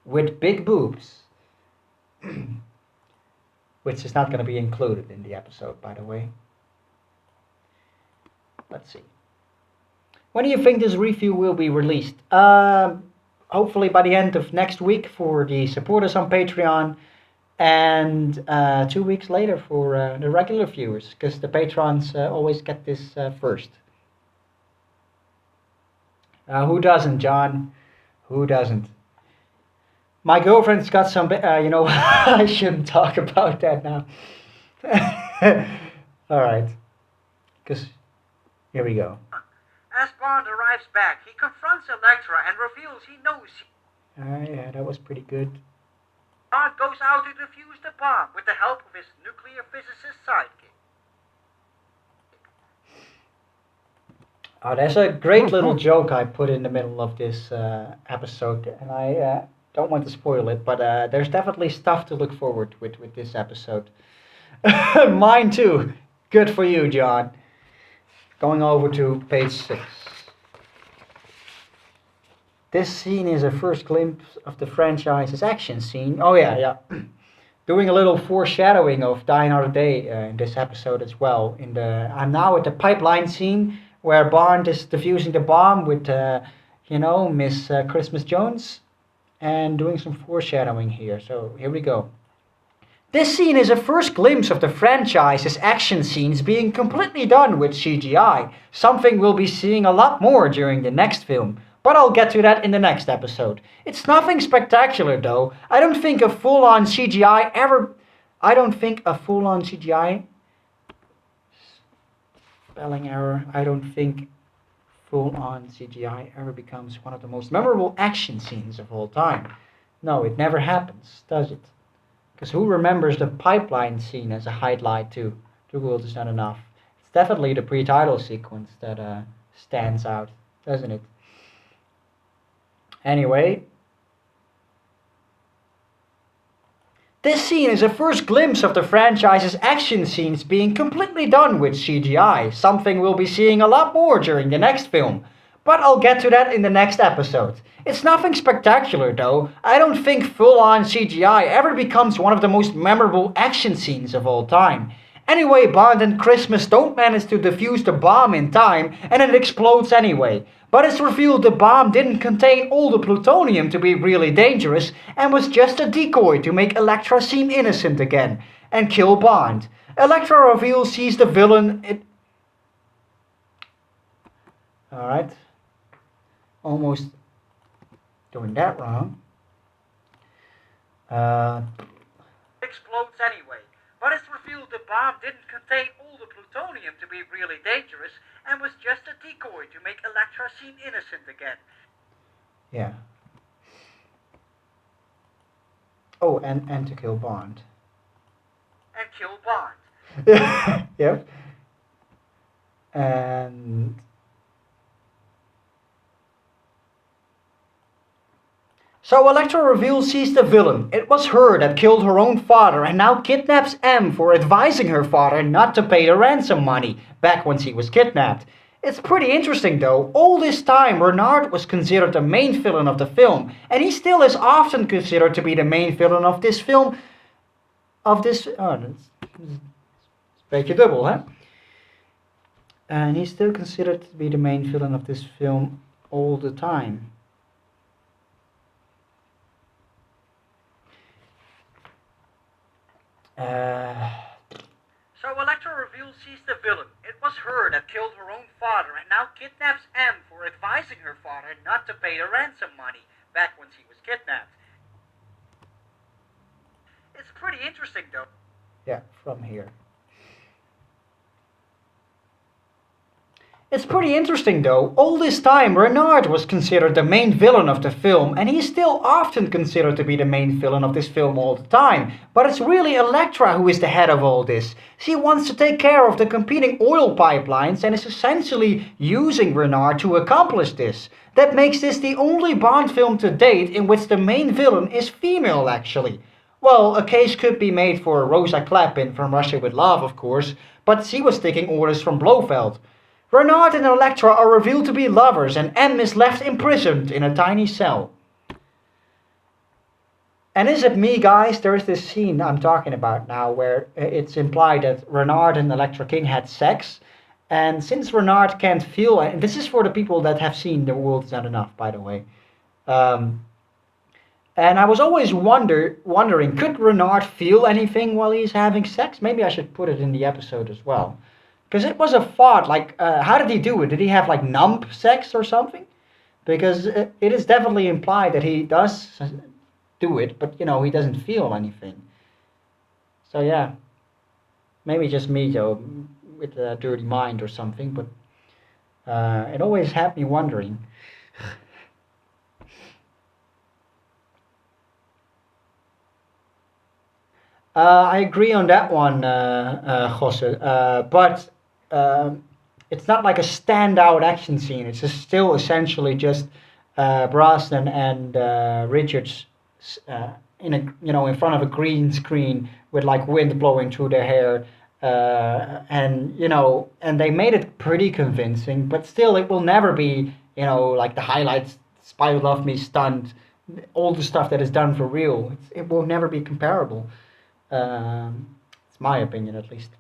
With big boobs. Which is not going to be included in the episode, by the way. Let's see. When do you think this review will be released? Hopefully by the end of next week for the supporters on Patreon, and 2 weeks later for the regular viewers, because the patrons always get this first. Who doesn't, John? Who doesn't? My girlfriend's got some, I shouldn't talk about that now. Alright. Because, here we go. As Bond arrives back, he confronts Elektra and reveals he knows Yeah, that was pretty good. Bond goes out to defuse the bomb with the help of his nuclear physicist sidekick. Oh, there's a great little joke I put in the middle of this episode, and I don't want to spoil it, but there's definitely stuff to look forward with this episode. Mine too. Good for you, John. Going over to page 6. This scene is a first glimpse of the franchise's action scene. Oh yeah. Doing a little foreshadowing of Die Another Day in this episode as well. I'm now at the pipeline scene where Bond is defusing the bomb with, Miss Christmas Jones, and doing some foreshadowing here. So here we go. This scene is a first glimpse of the franchise's action scenes being completely done with CGI, something we'll be seeing a lot more during the next film. But I'll get to that in the next episode. It's nothing spectacular though. I don't think a full-on CGI spelling error. I don't think full-on CGI ever becomes one of the most memorable action scenes of all time. No, it never happens, does it? Because who remembers the pipeline scene as a highlight too? The world is not enough. It's definitely the pre-title sequence that stands out, doesn't it? Anyway, this scene is a first glimpse of the franchise's action scenes being completely done with CGI, something we'll be seeing a lot more during the next film. But I'll get to that in the next episode. It's nothing spectacular though. I don't think full-on CGI ever becomes one of the most memorable action scenes of all time. Anyway, Bond and Christmas don't manage to defuse the bomb in time and it explodes anyway. But it's revealed the bomb didn't contain all the plutonium to be really dangerous and was just a decoy to make Elektra seem innocent again and kill Bond. Elektra reveals she's the villain. Alright. Almost doing that wrong. Explodes anyway, but it's revealed the bomb didn't contain all the plutonium to be really dangerous and was just a decoy to make Elektra seem innocent again. Yeah. Oh, and to kill Bond. And kill Bond. Yep. And so Elektra reveals she's the villain. It was her that killed her own father and now kidnaps M for advising her father not to pay the ransom money back when she was kidnapped. It's pretty interesting though. All this time Renard was considered the main villain of the film, and he still is often considered to be the main villain of this film. That's een beetje dubbel, hè? And he's still considered to be the main villain of this film all the time. So Elektra reveals she's the villain. It was her that killed her own father and now kidnaps M for advising her father not to pay the ransom money back when she was kidnapped. It's pretty interesting though. Yeah, from here. It's pretty interesting though. All this time, Renard was considered the main villain of the film, and he's still often considered to be the main villain of this film all the time. But it's really Elektra who is the head of all this. She wants to take care of the competing oil pipelines and is essentially using Renard to accomplish this. That makes this the only Bond film to date in which the main villain is female, actually. Well, a case could be made for Rosa Clapin from Russia with Love, of course, but she was taking orders from Blofeld. Renard and Elektra are revealed to be lovers, and M is left imprisoned in a tiny cell. And is it me, guys? There is this scene I'm talking about now where it's implied that Renard and Elektra King had sex. And since Renard can't feel, and this is for the people that have seen The World Is Not Enough, by the way. Um, and I was always wondering, could Renard feel anything while he's having sex? Maybe I should put it in the episode as well. Because it was a thought, like, how did he do it? Did he have, like, numb sex or something? Because it is definitely implied that he does do it, but, he doesn't feel anything. So, yeah. Maybe just me, though, with a dirty mind or something, but it always had me wondering. I agree on that one, Gosse. But it's not like a standout action scene. It's just still essentially just Brosnan and Richards in a in front of a green screen with like wind blowing through their hair, and they made it pretty convincing. But still, it will never be like the highlights, "Spy Who Loved Me" stunt, all the stuff that is done for real. It will never be comparable. It's my opinion, at least.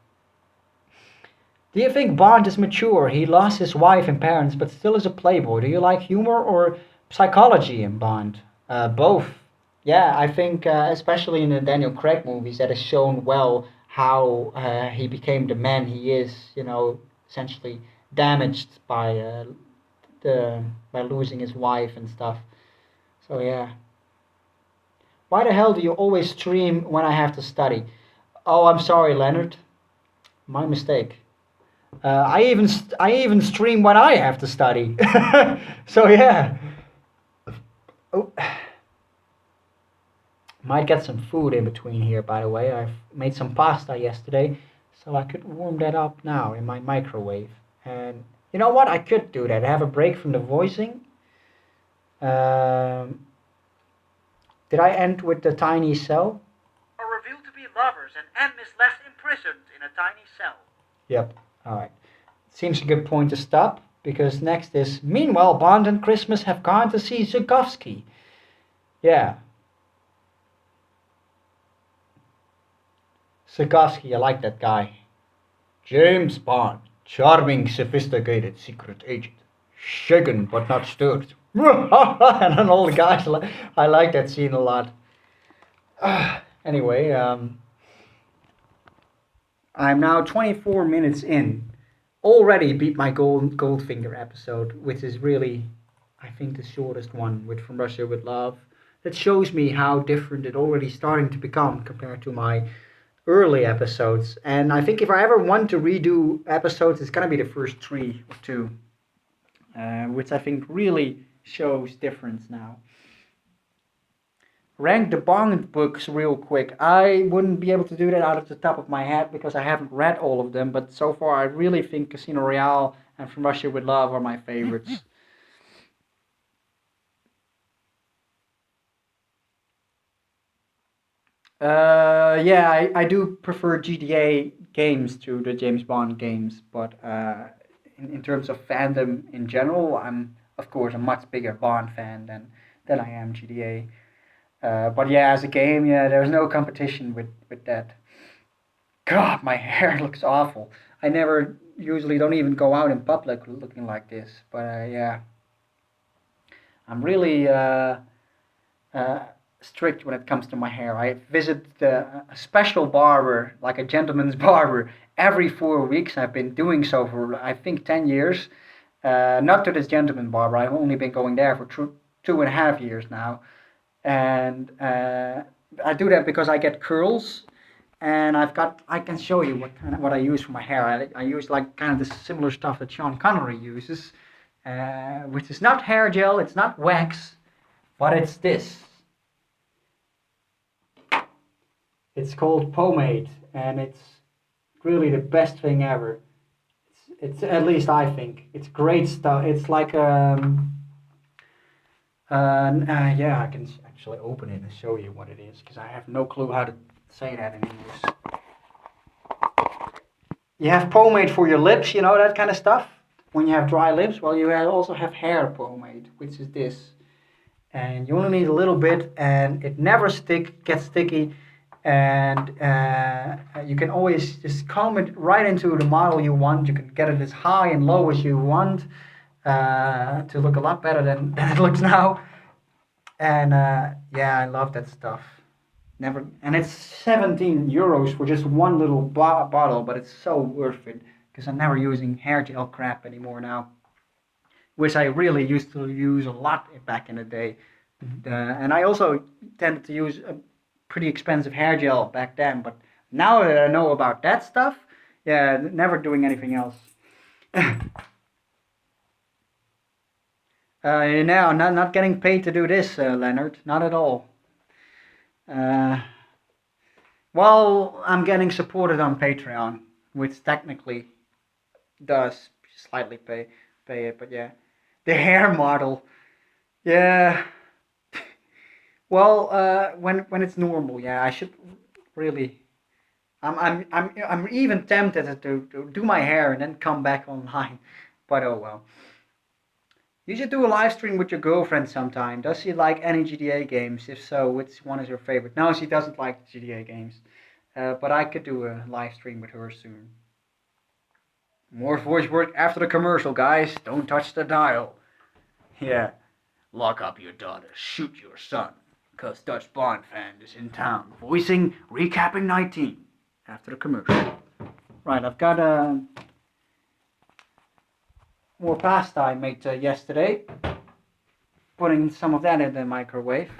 Do you think Bond is mature? He lost his wife and parents, but still is a playboy. Do you like humor or psychology in Bond? Both. Yeah, I think, especially in the Daniel Craig movies, that is shown well how he became the man he is. Essentially damaged the by losing his wife and stuff. So yeah. Why the hell do you always stream when I have to study? Oh, I'm sorry, Leonard. My mistake. I even stream when I have to study. So yeah. Oh, might get some food in between here. By the way, I've made some pasta yesterday, so I could warm that up now in my microwave. And you know what? I could do that. Have a break from the voicing. Um, did I end with the tiny cell? Are revealed to be lovers, and M is left imprisoned in a tiny cell. Yep. All right. Seems a good point to stop, because next is, meanwhile, Bond and Christmas have gone to see Zukovsky. Yeah. Zukovsky, I like that guy. James Bond, charming, sophisticated secret agent. Shaken but not stirred. And then all the guys, I like that scene a lot. Anyway, I'm now 24 minutes in. Already beat my Goldfinger episode, which is really, I think, the shortest one with From Russia with Love. That shows me how different it already starting to become compared to my early episodes. And I think if I ever want to redo episodes, it's gonna be the first three or two, which I think really shows difference now. Rank the Bond books real quick. I wouldn't be able to do that out of the top of my head because I haven't read all of them, but so far I really think Casino Royale and From Russia with Love are my favorites. Yeah, I do prefer GTA games to the James Bond games, but in terms of fandom in general, I'm of course a much bigger Bond fan than I am GTA. But yeah, as a game, yeah, there's no competition with that. God, my hair looks awful. I never usually don't even go out in public looking like this, but yeah, I'm really uh, strict when it comes to my hair. I visit a special barber, like a gentleman's barber, every 4 weeks. I've been doing so for I think 10 years. Not to this gentleman barber. I've only been going there for 2.5 years now, and I do that because I get curls, and I can show you what I use for my hair. I use like kind of the similar stuff that Sean Connery uses, which is not hair gel, it's not wax, but it's this. It's called pomade, and it's really the best thing ever. It's at least I think it's great stuff. It's like yeah, I can actually open it and show you what it is because I have no clue how to say that in English. You have pomade for your lips, you know, that kind of stuff. When you have dry lips, well, you also have hair pomade, which is this. And you only need a little bit, and it never gets sticky. And you can always just comb it right into the model you want. You can get it as high and low as you want to look a lot better than it looks now. And yeah, I love that stuff. Never, and it's 17 euros for just one little bottle, but it's so worth it because I'm never using hair gel crap anymore now, which I really used to use a lot back in the day. And I also tended to use a pretty expensive hair gel back then, but now that I know about that stuff, yeah, never doing anything else. Now, not getting paid to do this, Leonard, not at all. Uh, well, I'm getting supported on Patreon, which technically does slightly pay it, but yeah, the hair model, yeah. Well, when it's normal, yeah, I should really. I'm even tempted to do my hair and then come back online, but oh well. You should do a live stream with your girlfriend sometime. Does she like any GTA games? If so, which one is her favorite? No, she doesn't like GTA games, but I could do a live stream with her soon. More voice work after the commercial, guys. Don't touch the dial. Yeah. Lock up your daughter. Shoot your son. Cause Dutch Bond fan is in town. Voicing Recapping 19. After the commercial. Right, I've got more pasta I made yesterday. Putting some of that in the microwave.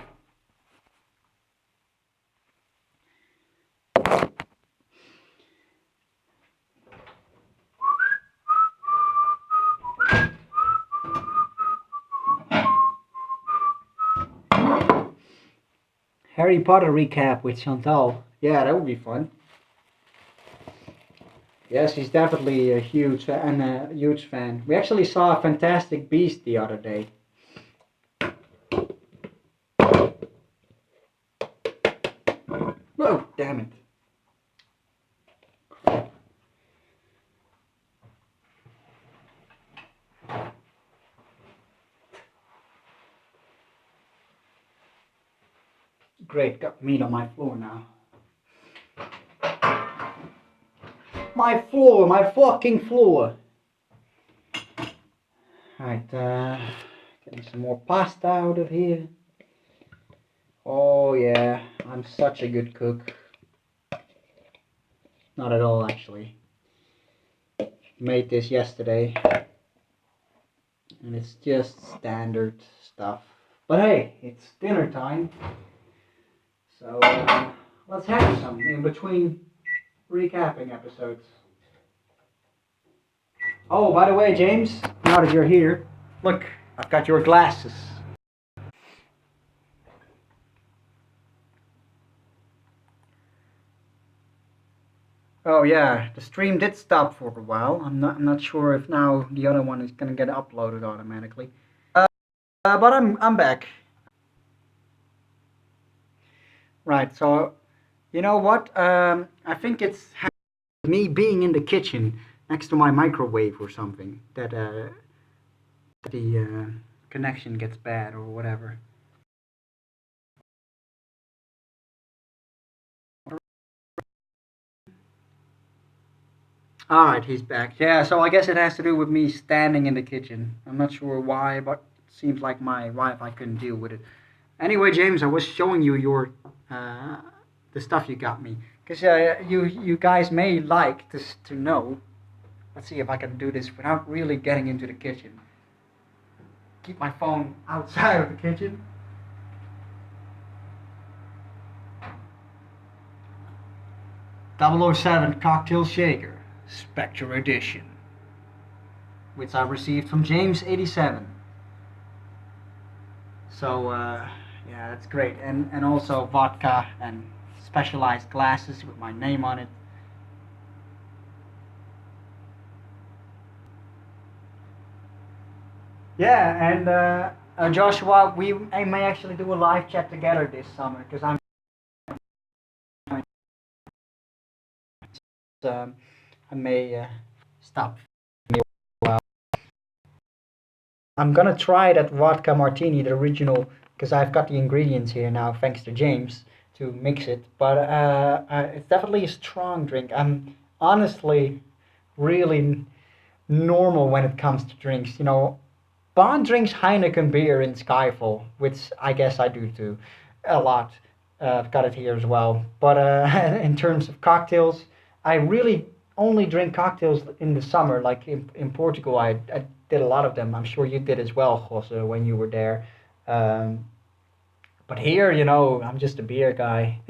Harry Potter recap with Chantal. Yeah, that would be fun. Yes, he's definitely a huge fan. We actually saw a Fantastic Beast the other day. Oh, damn it. Great, got meat on my floor now. My floor, my fucking floor. Right, getting some more pasta out of here. Oh yeah, I'm such a good cook. Not at all, actually. Made this yesterday. And it's just standard stuff. But hey, it's dinner time. So let's have some in between recapping episodes. Oh, by the way, James, now that you're here, look, I've got your glasses. Oh yeah, the stream did stop for a while. I'm not sure if now the other one is gonna get uploaded automatically. But I'm back. Right. So, you know what? I think it's me being in the kitchen next to my microwave or something that the connection gets bad or whatever. All right, he's back. Yeah, so I guess it has to do with me standing in the kitchen. I'm not sure why, but it seems like my Wi-Fi couldn't deal with it. Anyway, James, I was showing you your uh, the stuff you got me because you guys may like to know. Let's see if I can do this without really getting into the kitchen. Keep my phone outside of the kitchen. 007 Cocktail Shaker, Spectre Edition, which I received from James87. So yeah, that's great, and also vodka and specialized glasses with my name on it. Yeah, and Joshua, we I may actually do a live chat together this summer because um, I may stop. I'm gonna try that vodka martini, the original, because I've got the ingredients here now, thanks to James, to mix it. But it's definitely a strong drink. I'm honestly really normal when it comes to drinks. Bond drinks Heineken beer in Skyfall, which I guess I do too, a lot. I've got it here as well. But in terms of cocktails, I really only drink cocktails in the summer. Like in Portugal, I did a lot of them. I'm sure you did as well, Jose, when you were there. Um, but here, I'm just a beer guy.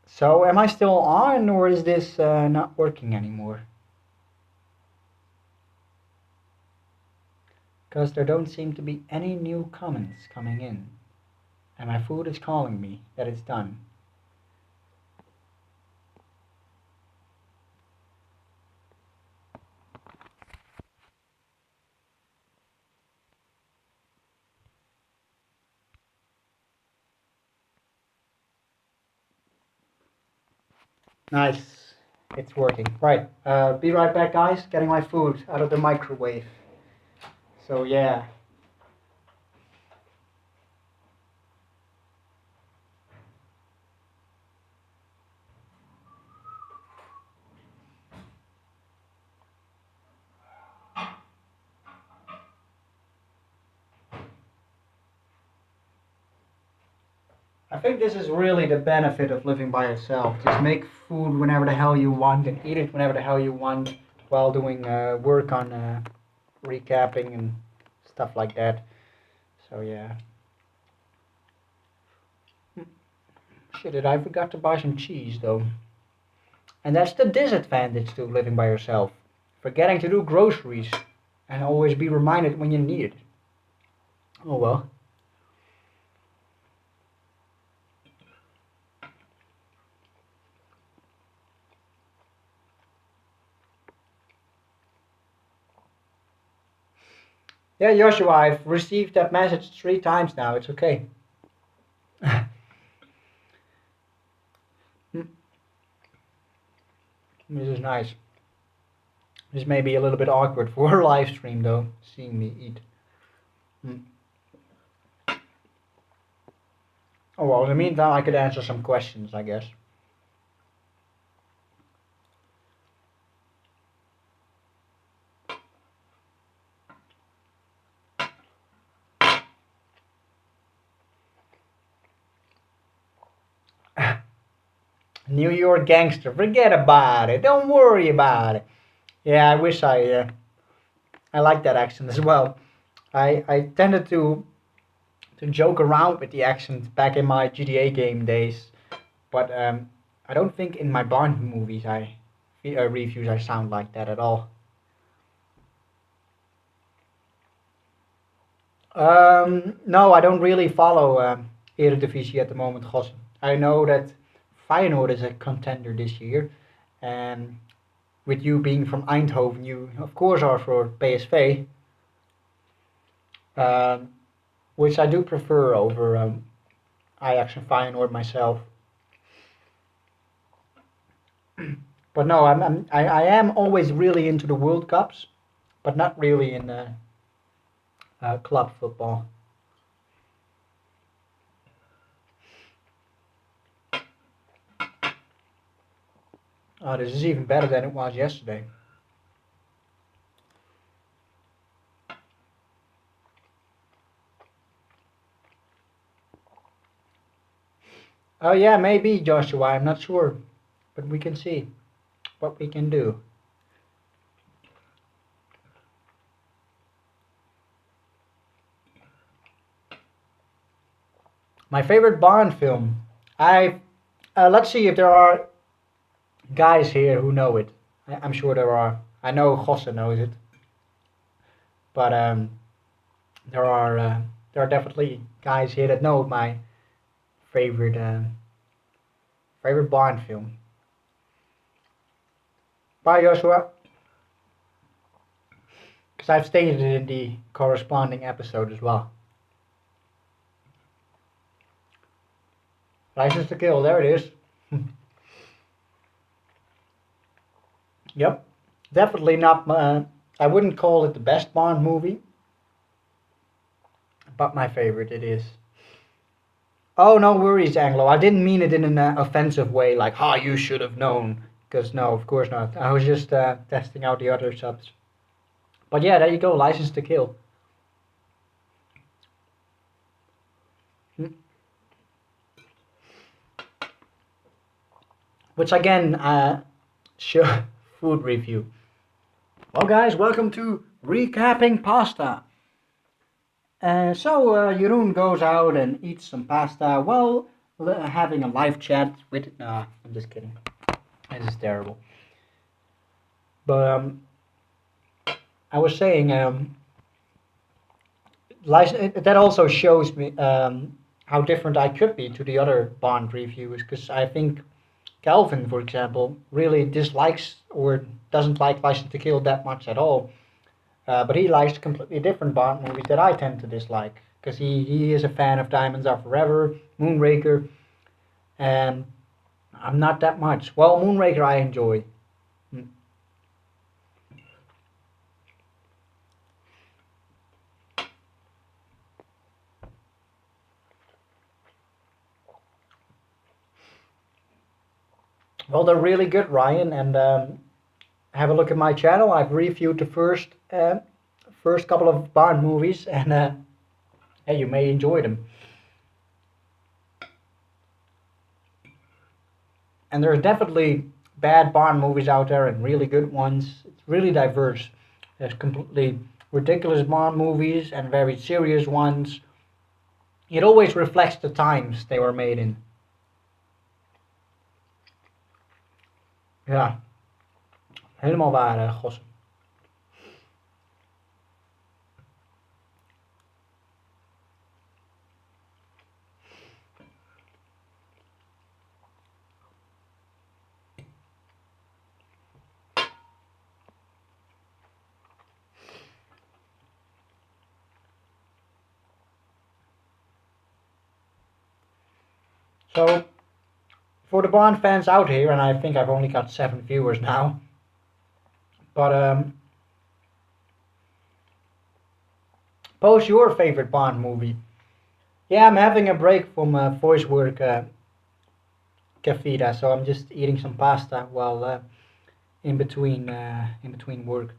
So, am I still on, or is this not working anymore? Because there don't seem to be any new comments coming in. And my food is calling me that it's done. Nice. It's working. Right. Be right back, guys. Getting my food out of the microwave. So, yeah. I think this is really the benefit of living by yourself. Just make food whenever the hell you want and eat it whenever the hell you want while doing work on recapping and stuff like that. So, yeah. Shit, I forgot to buy some cheese, though. And that's the disadvantage to living by yourself. Forgetting to do groceries and always be reminded when you need it. Oh well. Yeah, Joshua, I've received that message 3 times now. It's okay. Mm, this is nice. This may be a little bit awkward for a live stream, though, seeing me eat. Mm. Oh well, in the meantime, I could answer some questions, I guess. New York gangster, forget about it. Don't worry about it. Yeah, I wish I liked that accent as well. I tended to joke around with the accent back in my GTA game days, but I don't think in my Bond movies reviews I sound like that at all. No, I don't really follow Eredivisie at the moment, Jos. I know that Feyenoord is a contender this year, and with you being from Eindhoven, you of course are for PSV, um, which I do prefer over Ajax and Feyenoord myself. But no, I am always really into the World Cups, but not really in club football. Oh, this is even better than it was yesterday. Oh yeah, maybe Joshua. I'm not sure, but we can see what we can do. My favorite Bond film. I Let's see if there are guys here who know it. I'm sure there are. I know Gosse knows it, but there are there are definitely guys here that know my favorite favorite Bond film. Bye, Joshua, because I've stated it in the corresponding episode as well. License to Kill. There it is. Yep, definitely not. I wouldn't call it the best Bond movie, but my favorite it is. Oh, no worries, Anglo. I didn't mean it in an offensive way, like, "Ha, you should have known." Because no, of course not. I was just testing out the other subs. But yeah, there you go. License to Kill. Hmm. Which again, sure, food review. Well, guys, welcome to recapping pasta. Jeroen goes out and eats some pasta while having a live chat with. Nah, I'm just kidding. This is terrible. But I was saying, that also shows me how different I could be to the other Bond reviewers. Because I think Calvin, for example, really dislikes or doesn't like License to Kill that much at all. But he likes completely different Bond movies that I tend to dislike. Because he is a fan of Diamonds Are Forever, Moonraker, and I'm not that much. Well, Moonraker I enjoy. Mm. Well, they're really good, Ryan, and have a look at my channel. I've reviewed the first couple of Bond movies, and hey, you may enjoy them. And there's definitely bad Bond movies out there and really good ones. It's really diverse. There's completely ridiculous Bond movies and very serious ones. It always reflects the times they were made in. Ja, helemaal waar, Gossen. So, for the Bond fans out here, and I think I've only got 7 viewers now, but post your favorite Bond movie. Yeah, I'm having a break from Voicework Cafida, so I'm just eating some pasta while in between work.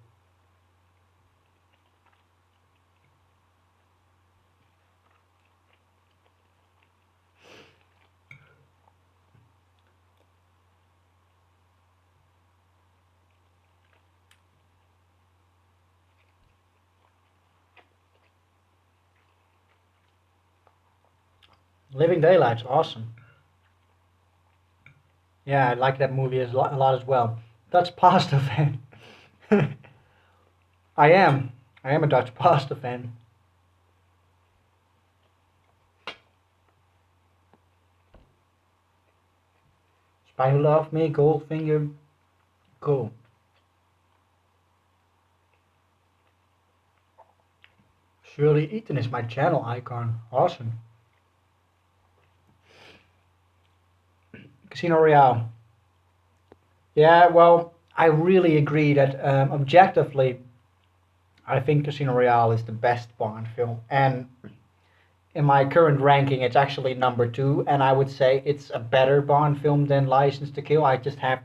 Living Daylights, awesome. Yeah, I like that movie a lot as well. Dutch pasta fan. I am. I am a Dutch pasta fan. Spy Who Loved Me, Goldfinger, cool. Shirley Eaton is my channel icon. Awesome. Casino Royale. Yeah, well, I really agree that objectively, I think Casino Royale is the best Bond film. And in my current ranking, it's actually number two. And I would say it's a better Bond film than License to Kill. I just have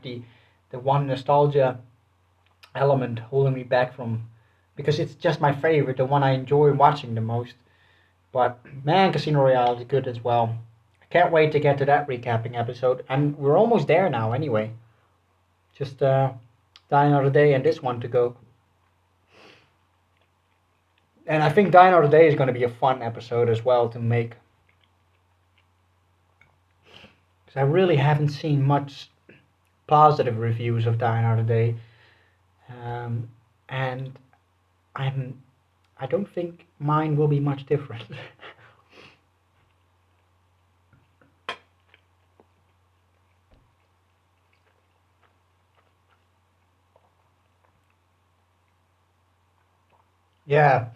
the one nostalgia element holding me back from, because it's just my favorite, the one I enjoy watching the most. But man, Casino Royale is good as well. I can't wait to get to that recapping episode, and we're almost there now anyway. Just Die Another Day and this one to go. And I think Die Another Day is going to be a fun episode as well to make. Because I really haven't seen much positive reviews of Die Another Day. Um, and I'm I don't think mine will be much different. Yeah,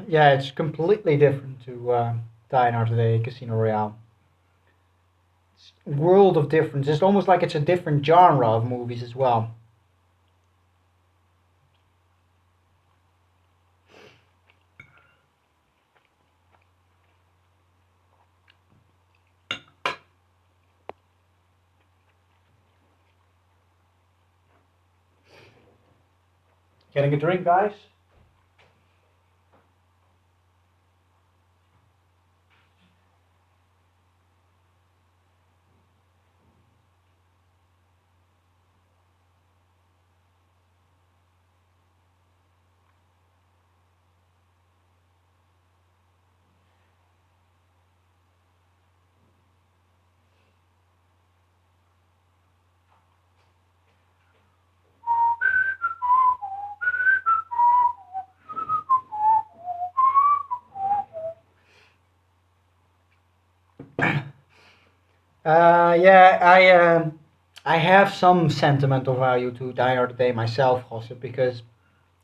yeah, it's completely different to Die Another Day, Casino Royale. It's a world of difference. It's almost like it's a different genre of movies as well. Getting a drink, guys? Yeah, I have some sentimental value to Die Another Day myself, also because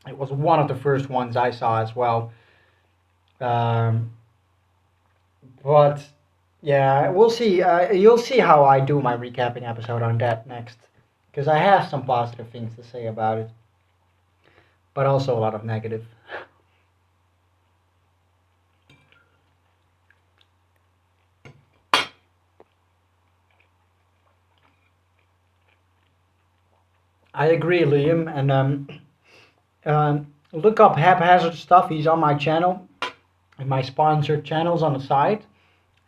it was one of the first ones I saw as well. Um, but yeah, we'll see. You'll see how I do my recapping episode on that next, because I have some positive things to say about it, but also a lot of negative. I agree, Liam, and look up haphazard stuff. He's on my channel, and my sponsored channels on the side,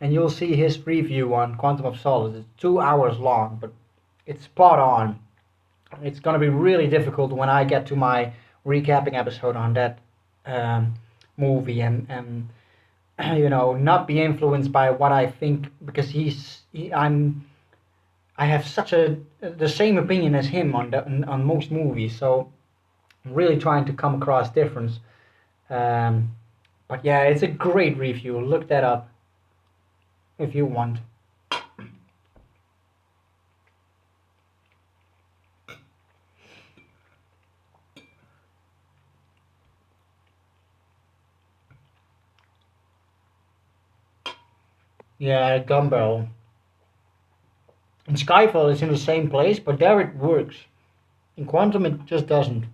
and you'll see his review on Quantum of Solace. It's 2 hours long, but it's spot on. It's gonna be really difficult when I get to my recapping episode on that um, movie, and not be influenced by what I think, because I have such a the same opinion as him on most movies, so I'm really trying to come across difference. Um, but yeah, it's a great review. Look that up if you want. Yeah, Gumball. And Skyfall is in the same place, but there it works. In Quantum, it just doesn't.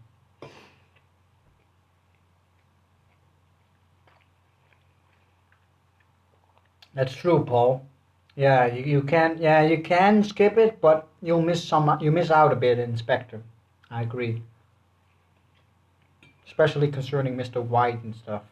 That's true, Paul. Yeah, you can. Yeah, you can skip it, but you'll miss some. You miss out a bit in Spectre. I agree, especially concerning Mr. White and stuff.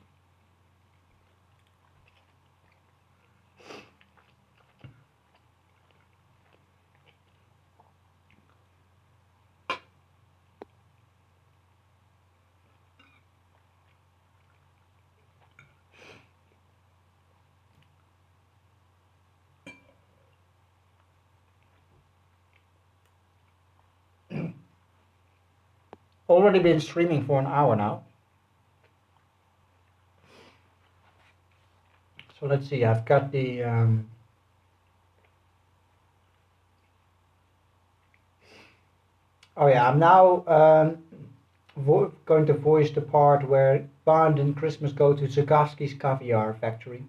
Already been streaming for an hour now. So let's see. I've got the. Oh yeah, I'm now going to voice the part where Bond and Christmas go to Zukovsky's caviar factory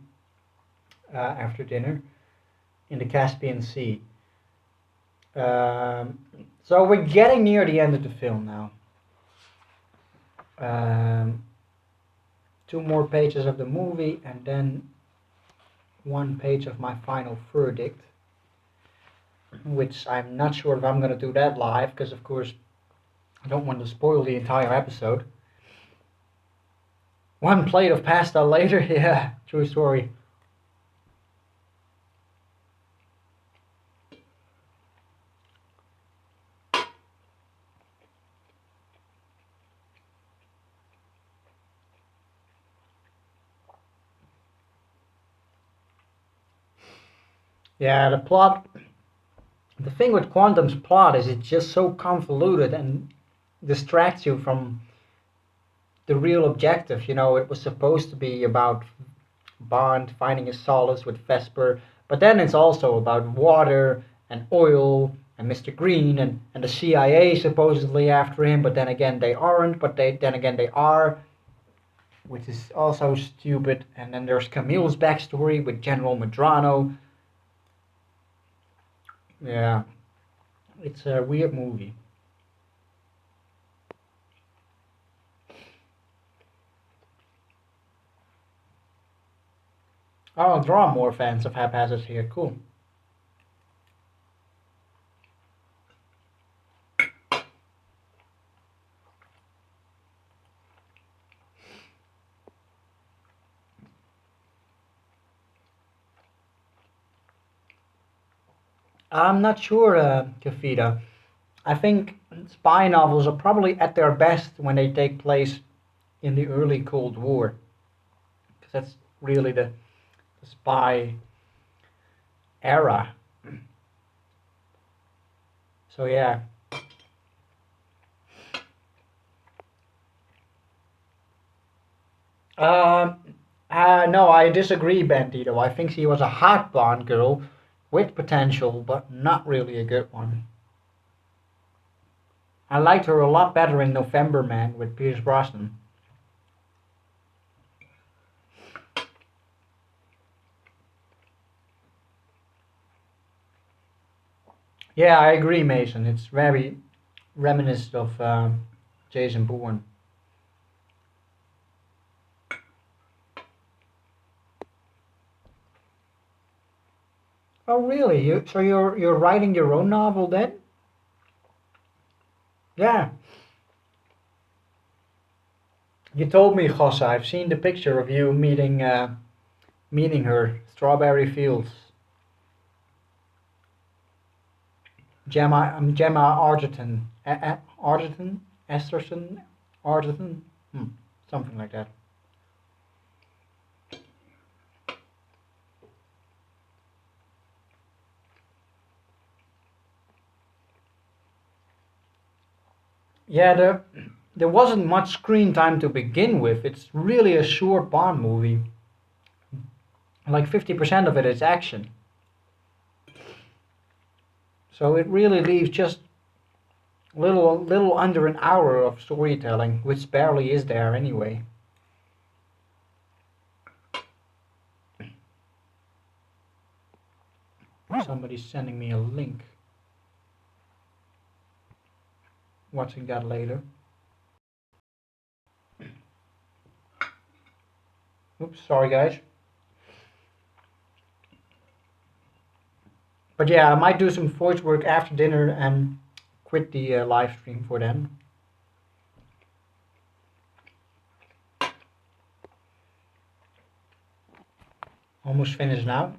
after dinner in the Caspian Sea. Um, so we're getting near the end of the film now. Um, two more pages of the movie, and then one page of my final verdict. which I'm not sure if I'm gonna do that live, because of course I don't want to spoil the entire episode. One plate of pasta later, yeah, true story. Yeah, the plot. The thing with Quantum's plot is it's just so convoluted and distracts you from the real objective. It was supposed to be about Bond finding his solace with Vesper, but then it's also about water and oil and Mr. Green and the CIA supposedly after him, but then again they aren't, but then again they are, which is also stupid. And then there's Camille's backstory with General Medrano. Yeah, it's a weird movie. Oh, there are more fans of Haphazard here. Cool. I'm not sure, Kafida. I think spy novels are probably at their best when they take place in the early Cold War, because that's really the spy era. So yeah. Um, no, I disagree, Bandito. I think she was a hot Bond girl with potential, but not really a good one. I liked her a lot better in November Man with Pierce Brosnan. Yeah, I agree, Mason. It's very reminiscent of Jason Bourne. Oh, really? So you're writing your own novel then? Yeah. You told me, Gossa. I've seen the picture of you meeting her. Strawberry Fields. Gemma Arterton. Arterton? Esterson? Arterton? Hmm. Something like that. Yeah, there wasn't much screen time to begin with. It's really a short Bond movie. Like 50% of it is action. So it really leaves just little under an hour of storytelling, which barely is there anyway. Somebody's sending me a link. Watching that later. Oops, sorry guys. But yeah, I might do some voice work after dinner and quit the live stream for then. Almost finished now.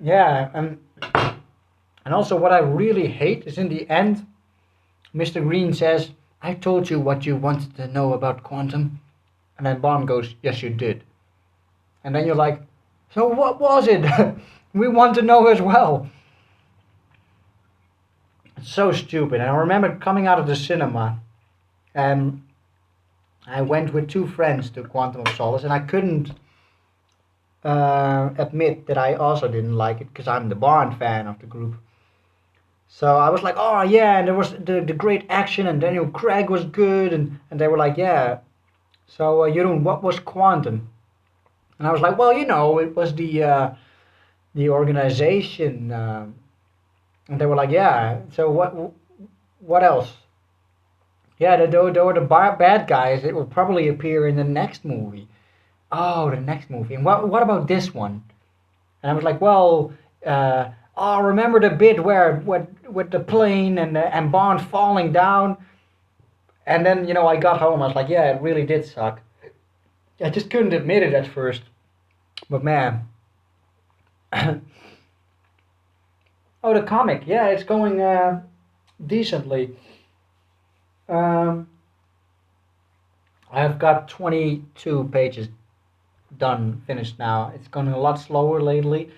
Yeah, and also what I really hate is in the end, Mr. Green says, "I told you what you wanted to know about quantum," and then Bond goes, "Yes, you did." And then you're like, "So what was it?" We want to know as well. It's so stupid. And I remember coming out of the cinema, and I went with two friends to Quantum of Solace, and I couldn't admit that I also didn't like it because I'm the Bond fan of the group. So I was like, "Oh yeah," and there was the great action, and Daniel Craig was good, and they were like, "Yeah." So Jeroen, what was Quantum? And I was like, "Well, it was the organization And they were like, yeah. So what else? Yeah, the bad guys. It will probably appear in the next movie. Oh, the next movie. And what about this one? And I was like, well, oh, remember the bit where with the plane and Bond falling down? And then I got home. I was like, yeah, it really did suck. I just couldn't admit it at first. But man, oh, the comic, yeah, it's going decently. Um, I've got 22 pages done, finished now. It's going a lot slower lately,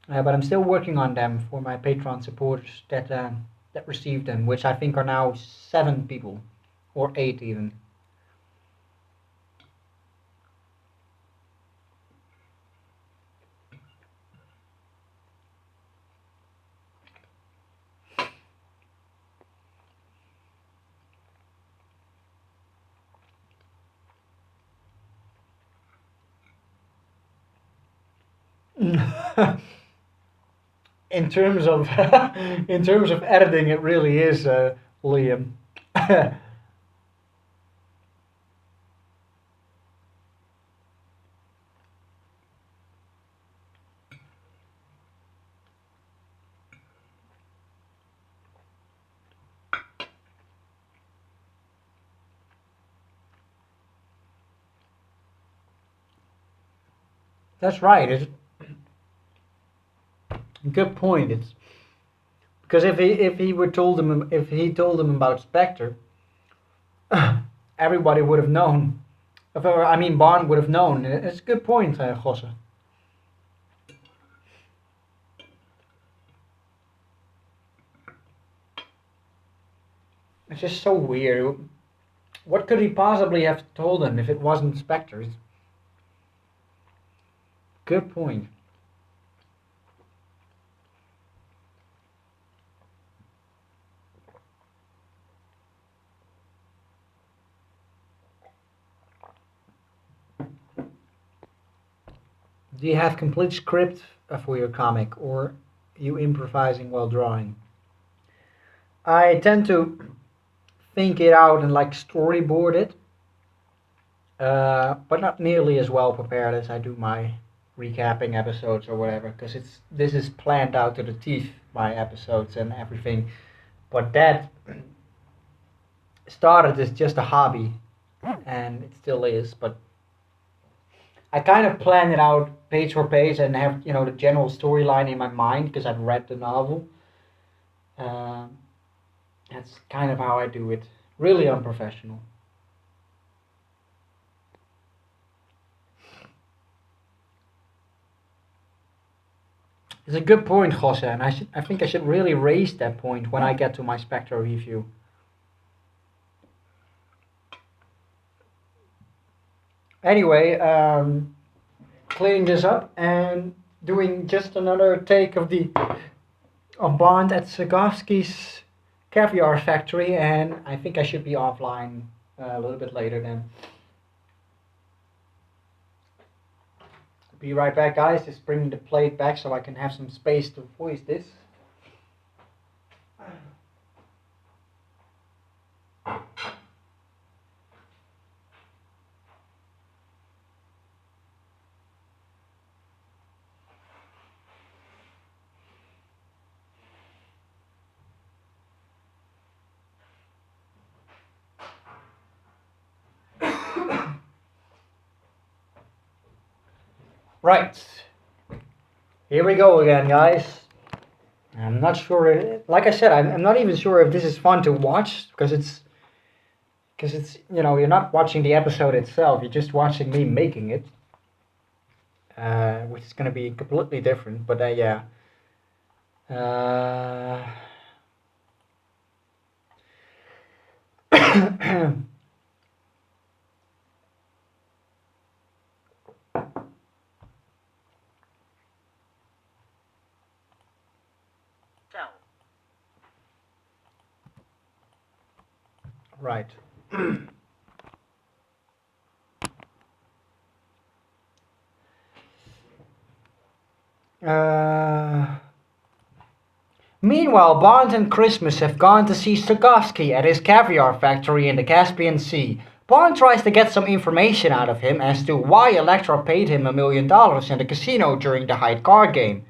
but I'm still working on them for my Patreon supporters that received them, which I think are now 7 people, or 8 even. In terms of in terms of editing, it really is Liam. That's right. It's a good point. It's because if he told them about Spectre, everybody would have known. I mean, Bond would have known. It's a good point, Gosse. It's just so weird. What could he possibly have told them if it wasn't Spectre? Good point. Do you have complete script for your comic, or you improvising while drawing? I tend to think it out and like storyboard it, but not nearly as well prepared as I do my recapping episodes or whatever. Because this is planned out to the teeth, my episodes and everything. But that started as just a hobby, and it still is. But I kind of plan it out page for page and have the general storyline in my mind because I've read the novel. Um, that's kind of how I do it. Really unprofessional. It's a good point, Jose, and I think I should really raise that point when I get to my Spectre review. Anyway, cleaning this up and doing just another take of Bond at Segovsky's caviar factory, and I think I should be offline a little bit later then. Be right back, guys. Just bringing the plate back so I can have some space to voice this. Right, here we go again, guys. I'm not sure. Like I said, I'm not even sure if this is fun to watch because it's you're not watching the episode itself. You're just watching me making it, which is going to be completely different. But yeah. Uh, Cell. right. Uh, Meanwhile, Bond and Christmas have gone to see Stokowski at his caviar factory in the Caspian Sea. Bond tries to get some information out of him as to why Elektra paid him $1 million in the casino during the Hyde card game.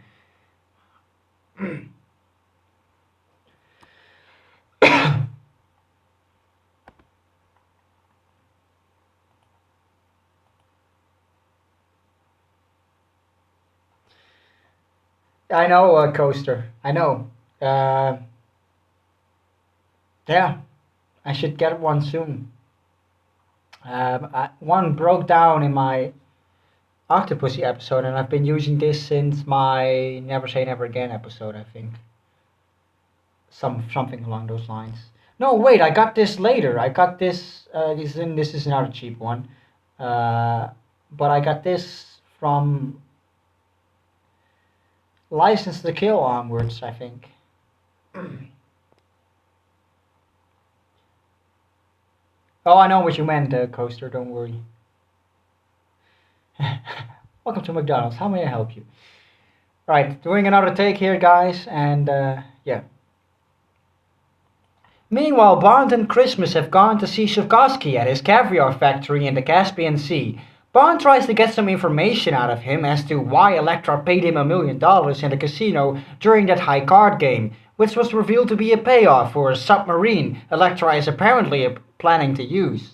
I know, Coaster. I know. Uh, yeah, I should get one soon. One broke down in my Octopussy episode, and I've been using this since my Never Say Never Again episode, I think. Something along those lines. No, wait, I got this later. I got this. This is not a cheap one, uh, but I got this from License to Kill onwards, I think. Oh, I know what you meant, Coaster. Don't worry. Welcome to McDonald's. How may I help you? Right, doing another take here, guys, and yeah. Meanwhile, Bond and Christmas have gone to see Shukovsky at his caviar factory in the Caspian Sea. Bond tries to get some information out of him as to why Elektra paid him $1 million in the casino during that high card game, which was revealed to be a payoff for a submarine Elektra is apparently planning to use.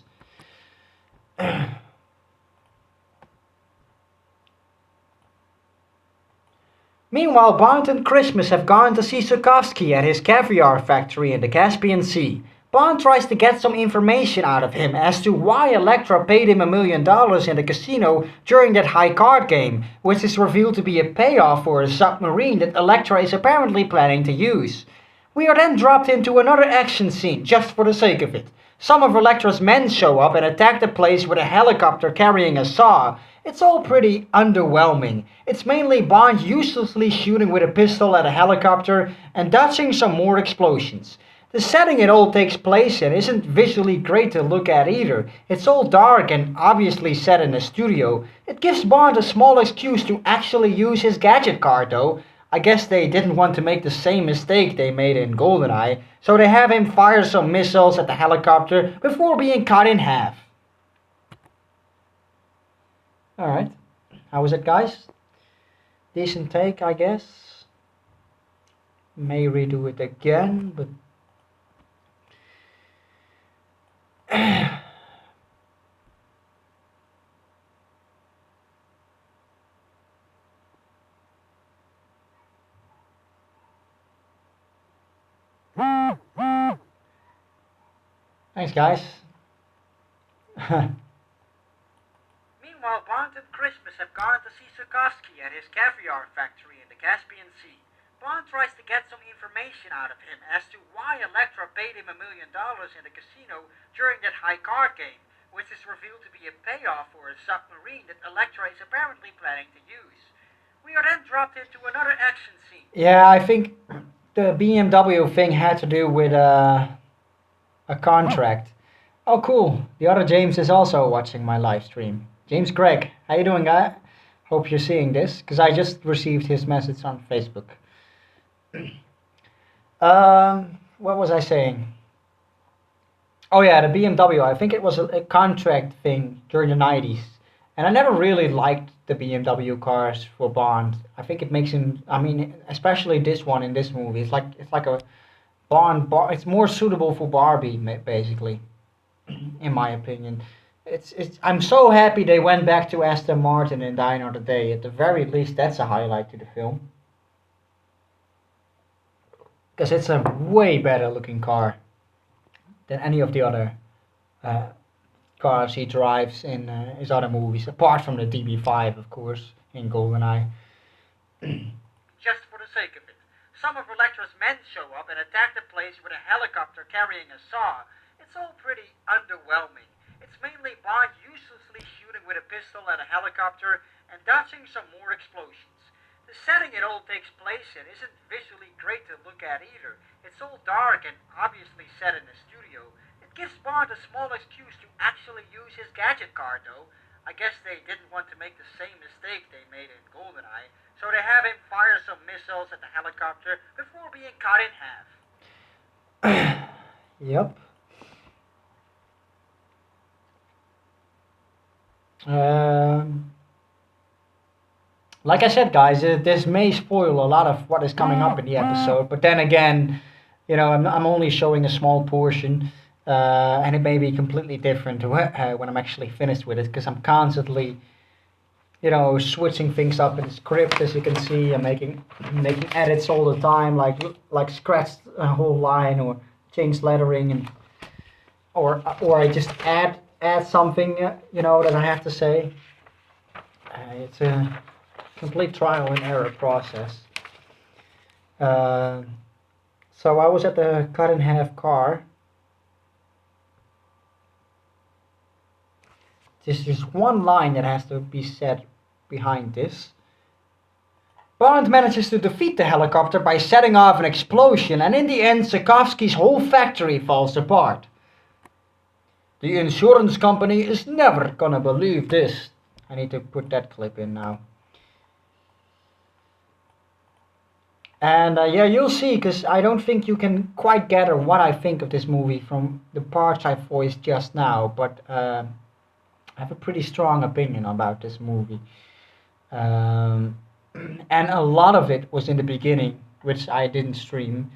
Meanwhile, Bond and Christmas have gone to see Shukovsky at his caviar factory in the Caspian Sea. Bond tries to get some information out of him as to why Elektra paid him $1 million in the casino during that high card game, which is revealed to be a payoff for a submarine that Elektra is apparently planning to use. We are then dropped into another action scene, just for the sake of it. Some of Elektra's men show up and attack the place with a helicopter carrying a saw. It's all pretty underwhelming. It's mainly Bond uselessly shooting with a pistol at a helicopter and dodging some more explosions. The setting it all takes place in isn't visually great to look at either. It's all dark and obviously set in a studio. It gives Bond a small excuse to actually use his gadget card though. I guess they didn't want to make the same mistake they made in GoldenEye, so they have him fire some missiles at the helicopter before being cut in half. Alright, how was it, guys? Decent take, I guess. May redo it again, but thanks, guys. Meanwhile, Bond and Christmas have gone to see Sikorsky at his caviar factory in the Caspian Sea. Bond tries to get some information out of him as to why Elektra paid him $1 million in the casino during that high card game, which is revealed to be a payoff for a submarine that Elektra is apparently planning to use. We are then dropped into another action scene. Yeah, I think the BMW thing had to do with a contract. Oh, cool. The other James is also watching my live stream. James Gregg, how you doing, guy? Hope you're seeing this, because I just received his message on Facebook. What was I saying? Oh yeah, the BMW. I think it was a contract thing during the 90s. And I never really liked the BMW cars for Bond. I think it makes him, I mean, especially this one in this movie. It's like a it's more suitable for Barbie basically, in my opinion. It's I'm so happy they went back to Aston Martin in Die Another Day. At the very least, that's a highlight to the film. Because it's a way better looking car than any of the other uh, cars he drives in his other movies, apart from the DB5, of course, in GoldenEye. Just for the sake of it. Some of Elektra's men show up and attack the place with a helicopter carrying a saw. It's all pretty underwhelming. It's mainly Bond uselessly shooting with a pistol at a helicopter and dodging some more explosions. The setting it all takes place in isn't visually great to look at either. It's all dark and obviously set in a studio. It gives Bond a small excuse to actually use his gadget card though. I guess they didn't want to make the same mistake they made in GoldenEye, so they have him fire some missiles at the helicopter before being cut in half. Yep. Um, like I said, guys, this may spoil a lot of what is coming up in the episode. But then again, I'm only showing a small portion, and it may be completely different when I'm actually finished with it, because I'm constantly, switching things up in the script. As you can see, I'm making edits all the time, like scratch a whole line or change lettering, and or I just add something, that I have to say. It's a complete trial and error process. Uh, so I was at the cut in half car. There's just one line that has to be said behind this. Bond manages to defeat the helicopter by setting off an explosion, and in the end, Sokovsky's whole factory falls apart. The insurance company is never gonna believe this. I need to put that clip in now. And yeah, you'll see, because I don't think you can quite gather what I think of this movie from the parts I voiced just now, but I have a pretty strong opinion about this movie. Um, and a lot of it was in the beginning, which I didn't stream.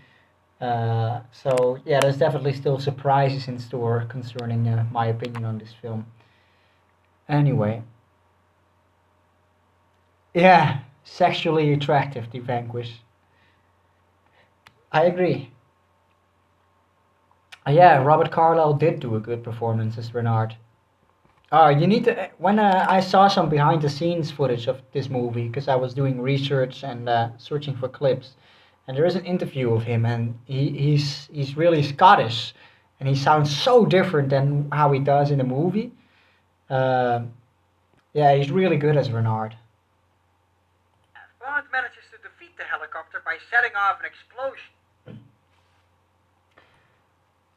So yeah, there's definitely still surprises in store concerning my opinion on this film. Anyway, yeah, sexually attractive, The Vanquish. I agree. Yeah, Robert Carlyle did do a good performance as Renard. You need to. When I saw some behind the scenes footage of this movie, because I was doing research and searching for clips, and there is an interview of him, and he's really Scottish, and he sounds so different than how he does in the movie. Uh, yeah, he's really good as Renard. Bond manages to defeat the helicopter by setting off an explosion.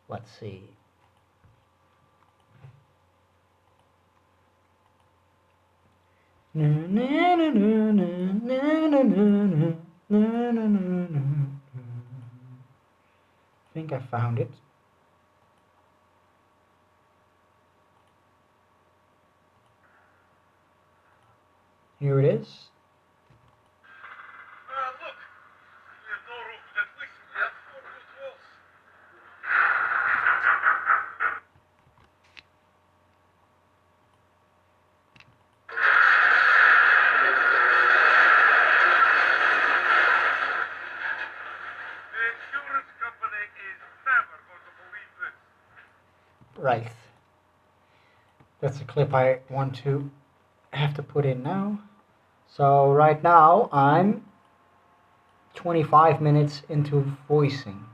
Let's see. I think I found it. Here it is. Look! We have no room for that listen. We have four good walls. The insurance company is never going to believe this. Right. That's a clip I want to have to put in now. So right now I'm 25 minutes into voicing,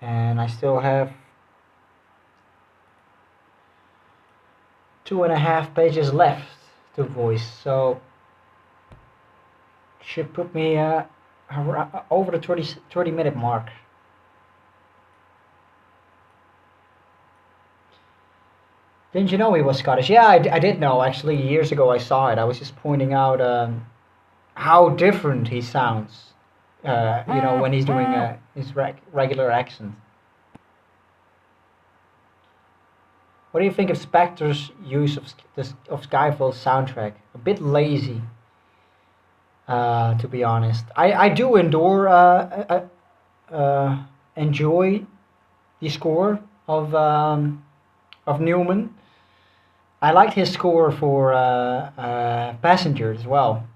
and I still have 2.5 pages left to voice. So should put me over the 30 minute mark. Didn't you know he was Scottish? Yeah, I did know. Actually, years ago I saw it. I was just pointing out how different he sounds. When he's doing his regular accent. What do you think of Spectre's use of Skyfall's soundtrack? A bit lazy, to be honest. I do enjoy the score of Newman. I liked his score for Passenger as well,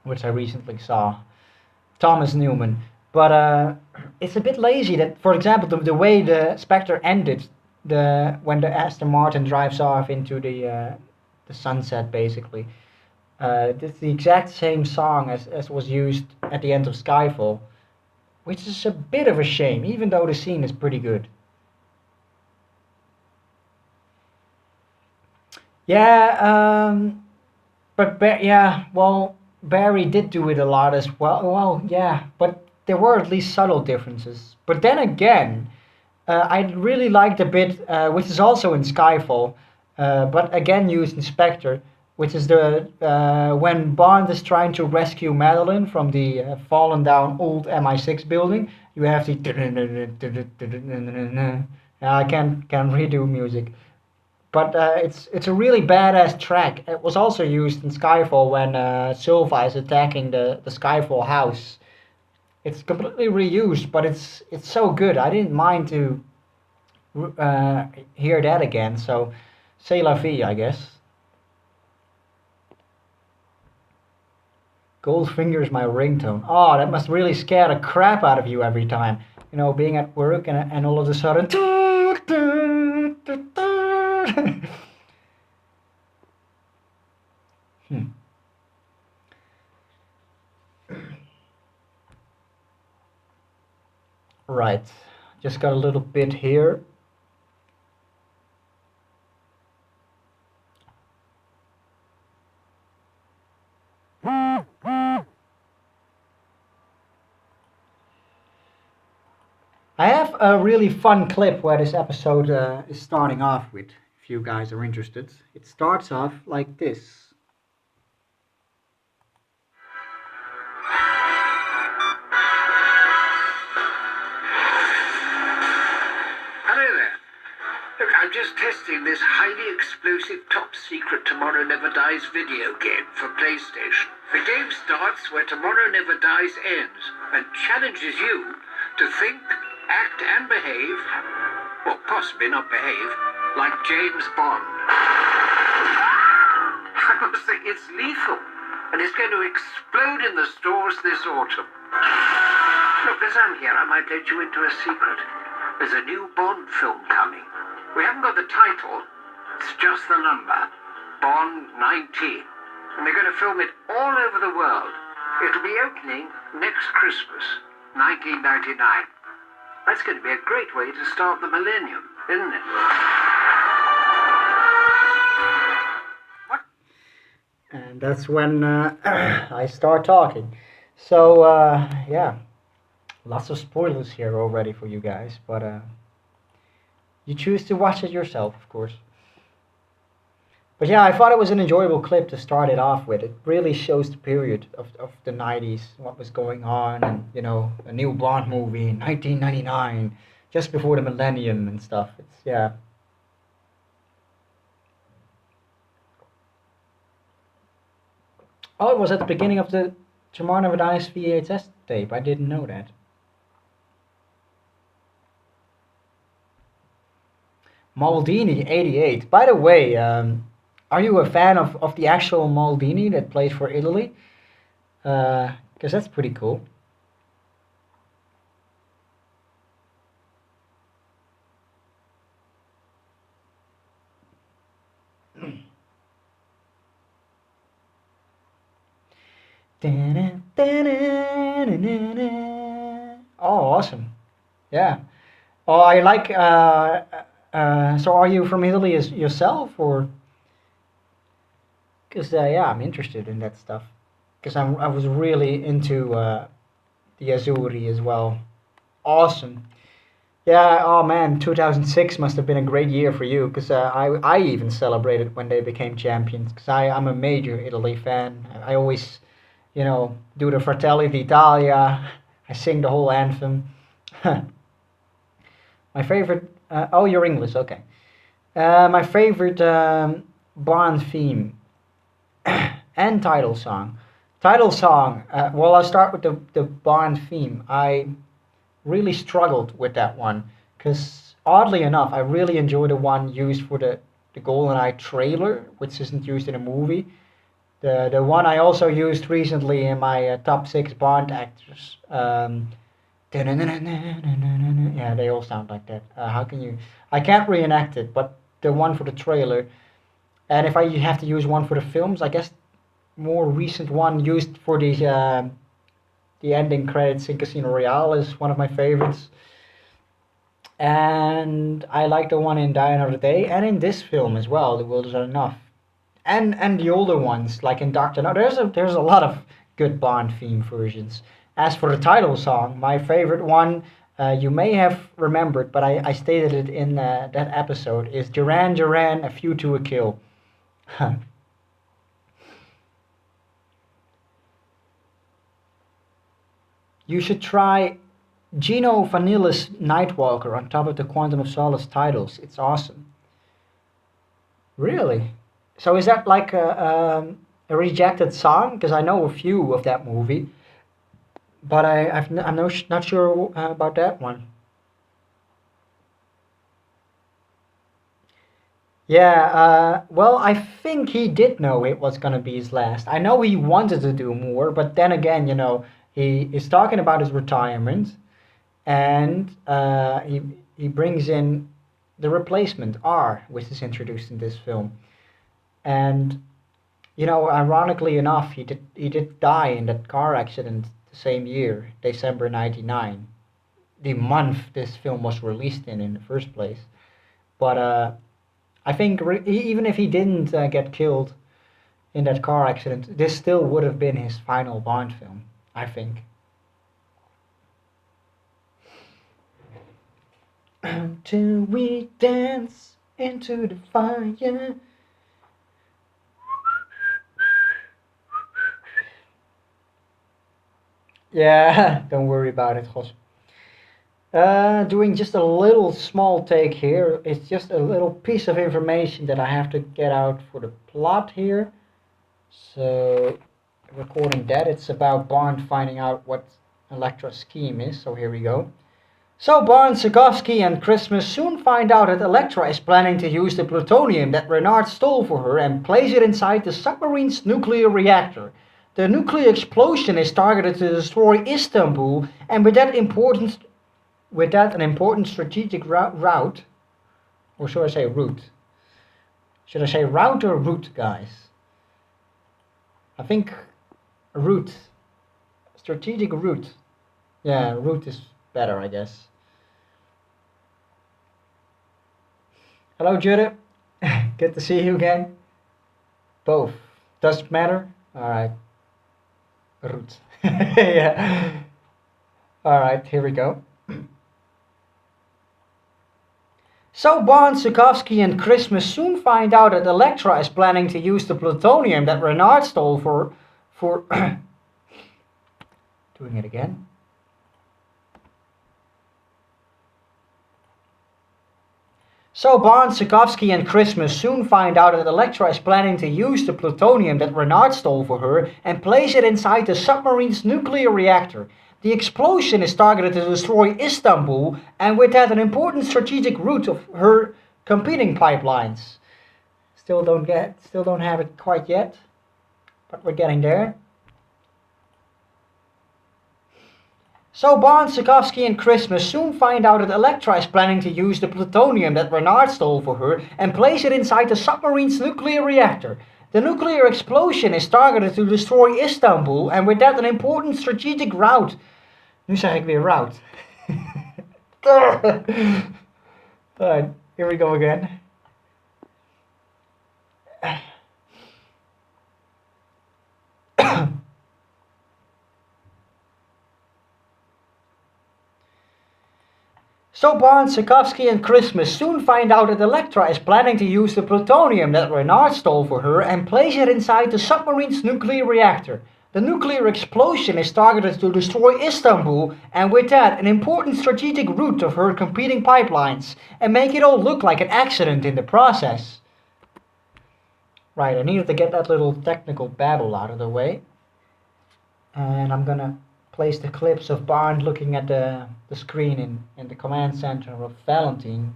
which I recently saw. Thomas Newman. But it's a bit lazy that, for example, the way the Spectre ended, when the Aston Martin drives off into the sunset, basically. It's the exact same song as was used at the end of Skyfall, which is a bit of a shame, even though the scene is pretty good. Yeah, yeah, well, Barry did do it a lot as well. Well, yeah, but there were at least subtle differences. But then again, I really liked a bit, which is also in Skyfall, but again used in Spectre, which is the when Bond is trying to rescue Madeline from the fallen down old MI6 building. You have the I can redo music, but it's a really badass track. It was also used in Skyfall when Silva is attacking the Skyfall house. It's completely reused, but it's so good. I didn't mind to uh, hear that again. So, c'est la vie, I guess. Goldfinger is my ringtone. Oh, that must really scare the crap out of you every time. You know, being at work and all of a sudden. Hmm. Right. Just got a little bit here. I have a really fun clip where this episode is starting off with, if you guys are interested. It starts off like this. Hello there. Look, I'm just testing this highly explosive top secret Tomorrow Never Dies video game for PlayStation. The game starts where Tomorrow Never Dies ends and challenges you to think, act and behave, or possibly not behave, like James Bond. I must think it's lethal and it's going to explode in the stores this autumn. Look, as I'm here, I might let you into a secret. There's a new Bond film coming. We haven't got the title, it's just the number, Bond 19. And they're going to film it all over the world. It'll be opening next Christmas, 1999. That's going to be a great way to start the millennium, isn't it? What? And that's when I start talking. So, yeah, lots of spoilers here already for you guys, but you choose to watch it yourself, of course. But yeah, I thought it was an enjoyable clip to start it off with. It really shows the period of the 90s, what was going on, and, you know, a new Bond movie in 1999, just before the millennium and stuff. It's, yeah. Oh, it was at the beginning of the Tomorrow Never Dies VHS tape. I didn't know that. Maldini 88. By the way, are you a fan of the actual Maldini that played for Italy? Because that's pretty cool. Oh, awesome. Yeah. Oh, I like. So, are you from Italy as yourself, or? Because yeah, I'm interested in that stuff. Because I was really into the Azzurri as well. Awesome. Yeah. Oh man, 2006 must have been a great year for you. Because I even celebrated when they became champions. Because I'm a major Italy fan. I always, you know, do the Fratelli d'Italia. I sing the whole anthem. My favorite. Oh, you're English. Okay. My favorite Bond theme and title song. Title song. Well, I'll start with the Bond theme. I really struggled with that one because oddly enough, I really enjoy the one used for the GoldenEye trailer, which isn't used in a movie. The one I also used recently in my top six Bond actors. Yeah, they all sound like that. How can you? I can't reenact it, but the one for the trailer. And if I have to use one for the films, I guess more recent one used for the ending credits in Casino Royale is one of my favorites. And I like the one in Die Another Day, and in this film as well. The World Is Not Enough, and the older ones like in Doctor No. There's a lot of good Bond theme versions. As for the title song, my favorite one You may have remembered, but I stated it in that episode, is Duran Duran, A Few to a Kill. You should try Gino Vanilla's Nightwalker on top of the Quantum of Solace titles. It's awesome. Really? So is that like a rejected song? Because I know a few of that movie, but I'm not sure about that one. Yeah, well, I think he did know it was gonna be his last. I know he wanted to do more, but then again, he is talking about his retirement, and he brings in the replacement R, which is introduced in this film, and ironically enough, he did die in that car accident the same year, December '99, the month this film was released in the first place. But I think even if he didn't get killed in that car accident, this still would have been his final Bond film, I think. Until we dance into the fire. Yeah, don't worry about it, Jos. Doing just a little small take here. It's just a little piece of information that I have to get out for the plot here. So, recording that, it's about Bond finding out what Elektra's scheme is. So here we go. So Bond, Sikorsky, and Christmas soon find out that Elektra is planning to use the plutonium that Renard stole for her and place it inside the submarine's nuclear reactor. The nuclear explosion is targeted to destroy Istanbul, and with that an important strategic route, or should I say route? Should I say route or route, guys? I think route, strategic route. Yeah, route is better, I guess. Hello, Judith. Good to see you again. Both. Doesn't matter. All right. Route. Yeah. All right. Here we go. So Bond, Sikorsky, and Christmas soon find out that Elektra is planning to use the plutonium that Renard stole for doing it again. So Bond, Sikorsky, and Christmas soon find out that Elektra is planning to use the plutonium that Renard stole for her and place it inside the submarine's nuclear reactor. The explosion is targeted to destroy Istanbul and with that an important strategic route of her competing pipelines. Still don't have it quite yet, but we're getting there. So Bond, Sikorsky, and Christmas soon find out that Elektra is planning to use the plutonium that Renard stole for her and place it inside the submarine's nuclear reactor. The nuclear explosion is targeted to destroy Istanbul and with that an important strategic route. Nu zeg ik weer route. Alright, here we go again. So Bond, Sikorsky, and Christmas soon find out that Elektra is planning to use the plutonium that Renard stole for her and place it inside the submarine's nuclear reactor. The nuclear explosion is targeted to destroy Istanbul and with that an important strategic route of her competing pipelines and make it all look like an accident in the process. Right, I needed to get that little technical babble out of the way. And I'm gonna place the clips of Bond looking at the screen in the command center of Valentine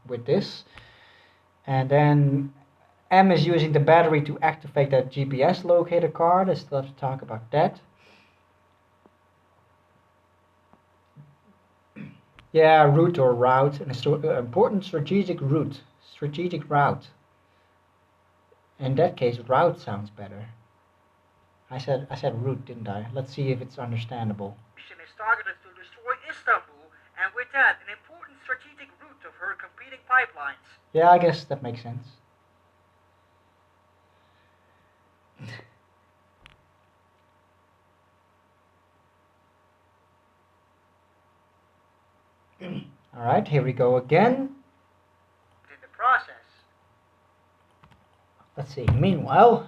with this. And then M is using the battery to activate that GPS locator card. I still have to talk about that. Yeah, route or route, an important strategic route. Strategic route. In that case, route sounds better. I said route, didn't I? Let's see if it's understandable. Is targeted to destroy Istanbul and with that an important strategic route of her competing pipelines. Yeah, I guess that makes sense. Alright, here we go again. In the process. Let's see. Meanwhile,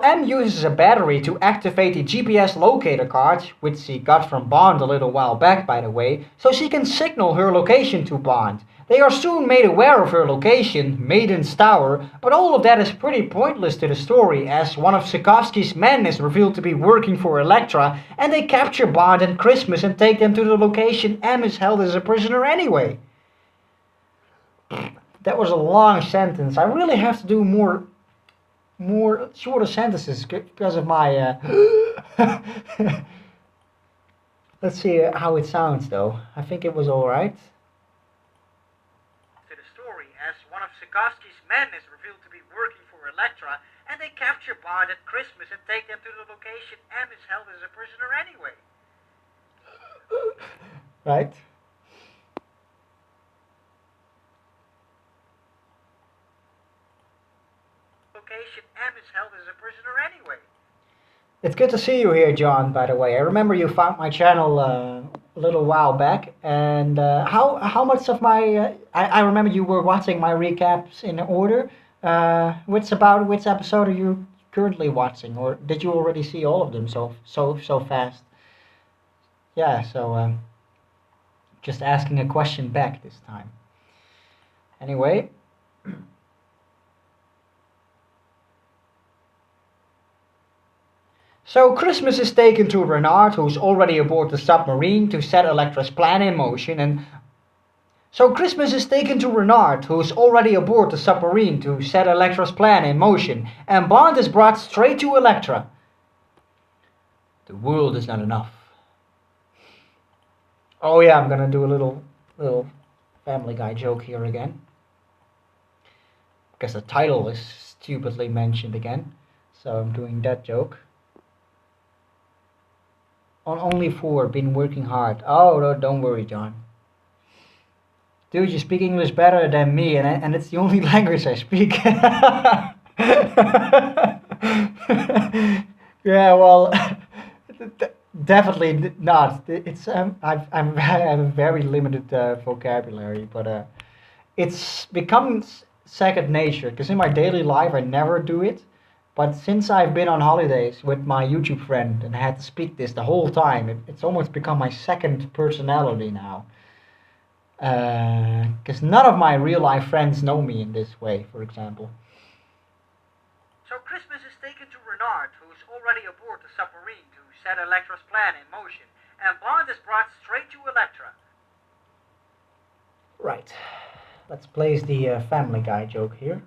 M uses a battery to activate the GPS locator card, which she got from Bond a little while back, by the way, so she can signal her location to Bond. They are soon made aware of her location, Maiden's Tower, but all of that is pretty pointless to the story, as one of Sikorsky's men is revealed to be working for Elektra, and they capture Bond and Christmas and take them to the location M is held as a prisoner anyway. That was a long sentence. I really have to do more shorter sentences because of my let's see how it sounds though. I think it was alright. To the story, as one of Sikorsky's men is revealed to be working for Elektra, and they capture Bond at Christmas and take them to the location M is held as a prisoner anyway. Right. Location M is held as a prisoner anyway. It's good to see you here, John, by the way. I remember you found my channel a little while back, and how much of my I remember you were watching my recaps in order. Which episode are you currently watching, or did you already see all of them so fast? Yeah, so just asking a question back this time. Anyway. So Christmas is taken to Renard, who's already aboard the submarine, to set Elektra's plan in motion, and Bond is brought straight to Elektra. The world is not enough. Oh yeah, I'm gonna do a little Family Guy joke here again, because the title is stupidly mentioned again, so I'm doing that joke. On only 4, been working hard. Oh, no, don't worry, John. Dude, you speak English better than me, and it's the only language I speak. Yeah, well, definitely not. It's I have a very limited vocabulary, but it's become second nature. Because in my daily life, I never do it. But since I've been on holidays with my YouTube friend and had to speak this the whole time, it's almost become my second personality now. Because none of my real life friends know me in this way, for example. So Christmas is taken to Renard, who's already aboard the submarine to set Elektra's plan in motion, and Bond is brought straight to Elektra. Right. Let's place the Family Guy joke here.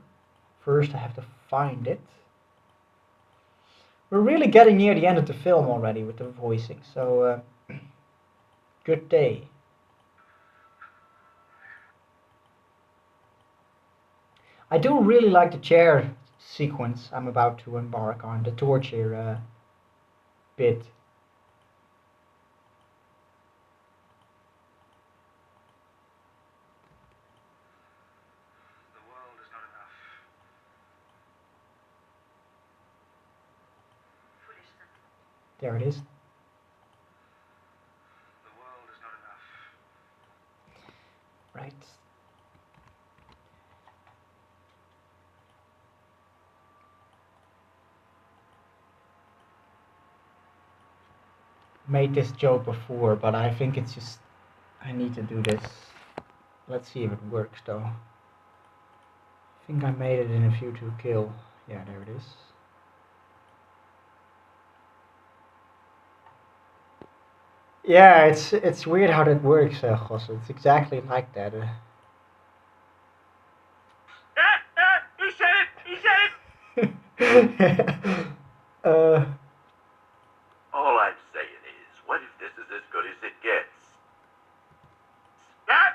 First, I have to find it. We're really getting near the end of the film already with the voicing, so good day. I do really like the chair sequence I'm about to embark on, the torture bit. The world is not enough. There it is. The world is not enough. Right. Made this joke before, but I think it's just I need to do this. Let's see if it works though. I think I made it in A View to Kill. Yeah, there it is. Yeah, it's weird how that works, Gosse. It's exactly like that. He said it! He said it! All I'm saying is, what if this is as good as it gets? There it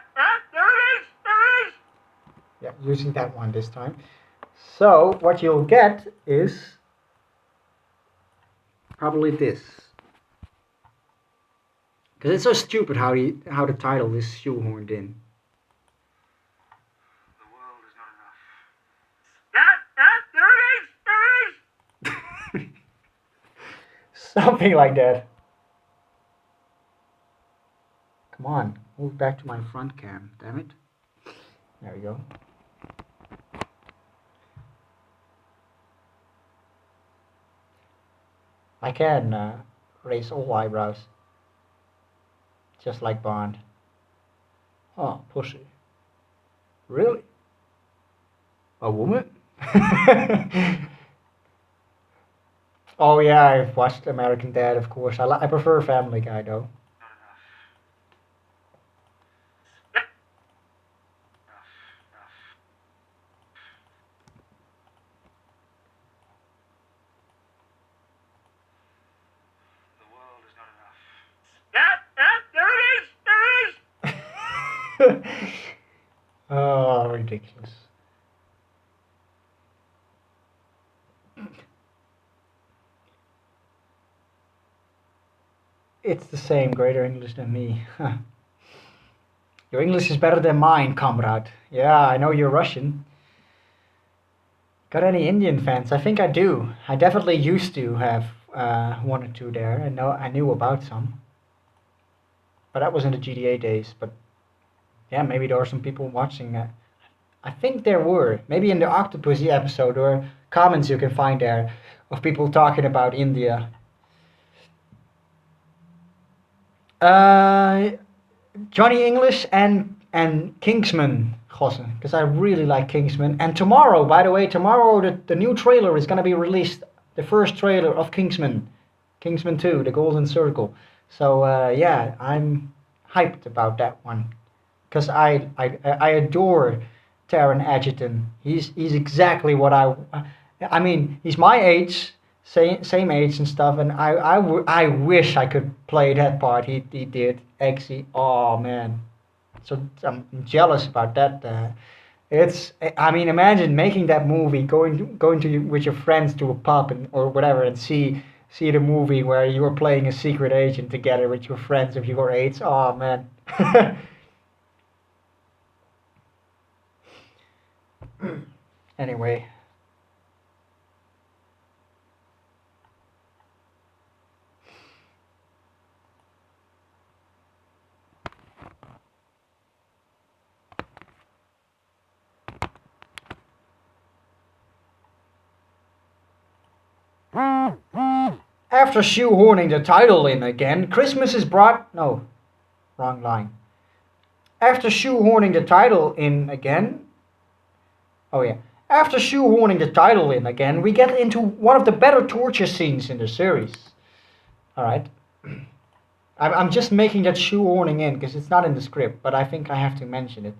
is! There it is! Yeah, using that one this time. So what you'll get is probably this. Because it's so stupid how the title is shoehorned in. The world is not enough. There it is! There it is! Something like that. move back to my front cam. Damn it. There we go. I can raise all eyebrows. Just like Bond. Oh, pussy. Really? A woman? Oh yeah, I've watched American Dad, of course. I prefer Family Guy though. The world is not enough. There it is! There it is! Oh, ridiculous. It's the same, greater English than me. Your English is better than mine, comrade. Yeah, I know you're Russian. Got any Indian fans? I think I do. I definitely used to have one or two there. I knew about some. But that was in the GDA days. But yeah, maybe there are some people watching that. I think there were. Maybe in the Octopussy episode or comments you can find there of people talking about India. Uh, Johnny English and Kingsman, Gossen, because I really like Kingsman. And tomorrow, by the way, tomorrow the new trailer is gonna be released. The first trailer of Kingsman, Kingsman 2, The Golden Circle. So yeah, I'm hyped about that one, because I adore Taron Egerton. He's exactly what I mean, he's my age, same age and stuff, and I wish I could play that part he did. Eggsy, oh man, so I'm jealous about that. I mean, imagine making that movie, going to with your friends to a pub or whatever, and see the movie where you were playing a secret agent together with your friends of your age. Oh man. Anyway. After shoehorning the title in again, Christmas is brought. No, wrong line. After shoehorning the title in again. Oh yeah. After shoehorning the title in again, we get into one of the better torture scenes in the series. Alright. I'm just making that shoehorning in because it's not in the script, but I think I have to mention it.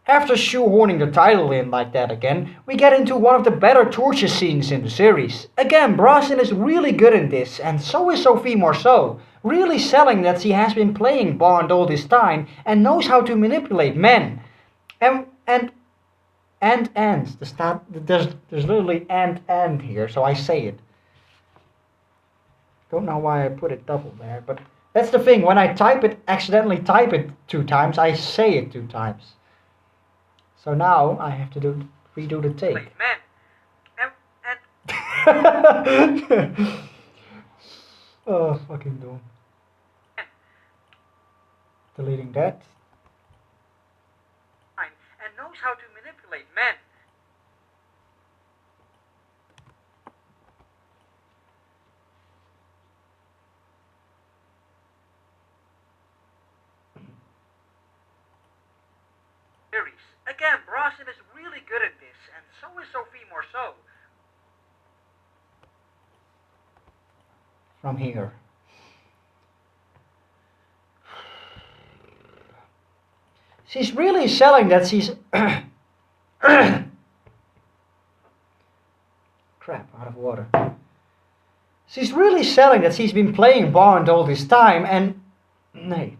After shoehorning the title in like that again, we get into one of the better torture scenes in the series. Again, Brosnan is really good in this, and so is Sophie Marceau, really selling that she has been playing Bond all this time and knows how to manipulate men. And there's literally and here, so I say it. Don't know why I put it double there, but that's the thing. When I accidentally type it 2 times, I say it 2 times. So now I have to redo the take. Wait, man. Oh, fucking dumb. Deleting that. And knows how to manipulate men. Again, Brosnan is really good at this, and so is Sophie Marceau. From here. She's really selling that she's... Crap, out of water. She's really selling that she's been playing Bond all this time, and... Nee.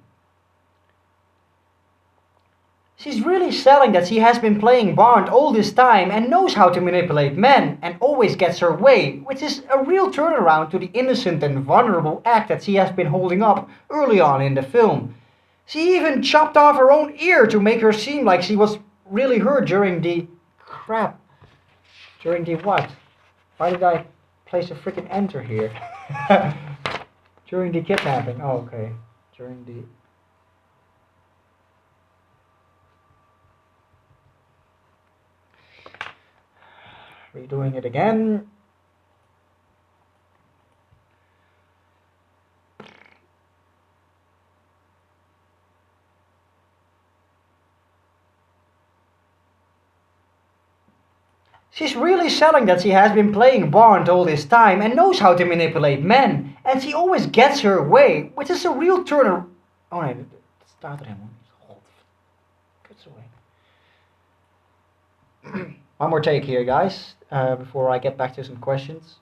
She's really selling that she has been playing Bond all this time and knows how to manipulate men and always gets her way, which is a real turnaround to the innocent and vulnerable act that she has been holding up early on in the film. She even chopped off her own ear to make her seem like she was really hurt during the... Crap. During the what? Why did I place a freaking enter here? During the kidnapping. Oh, okay. During the... Redoing it again. She's really selling that she has been playing Bond all this time and knows how to manipulate men, and she always gets her way, which is a real turner. Oh nee, het staat er helemaal niet. God, kuts away. One more take here, guys, before I get back to some questions.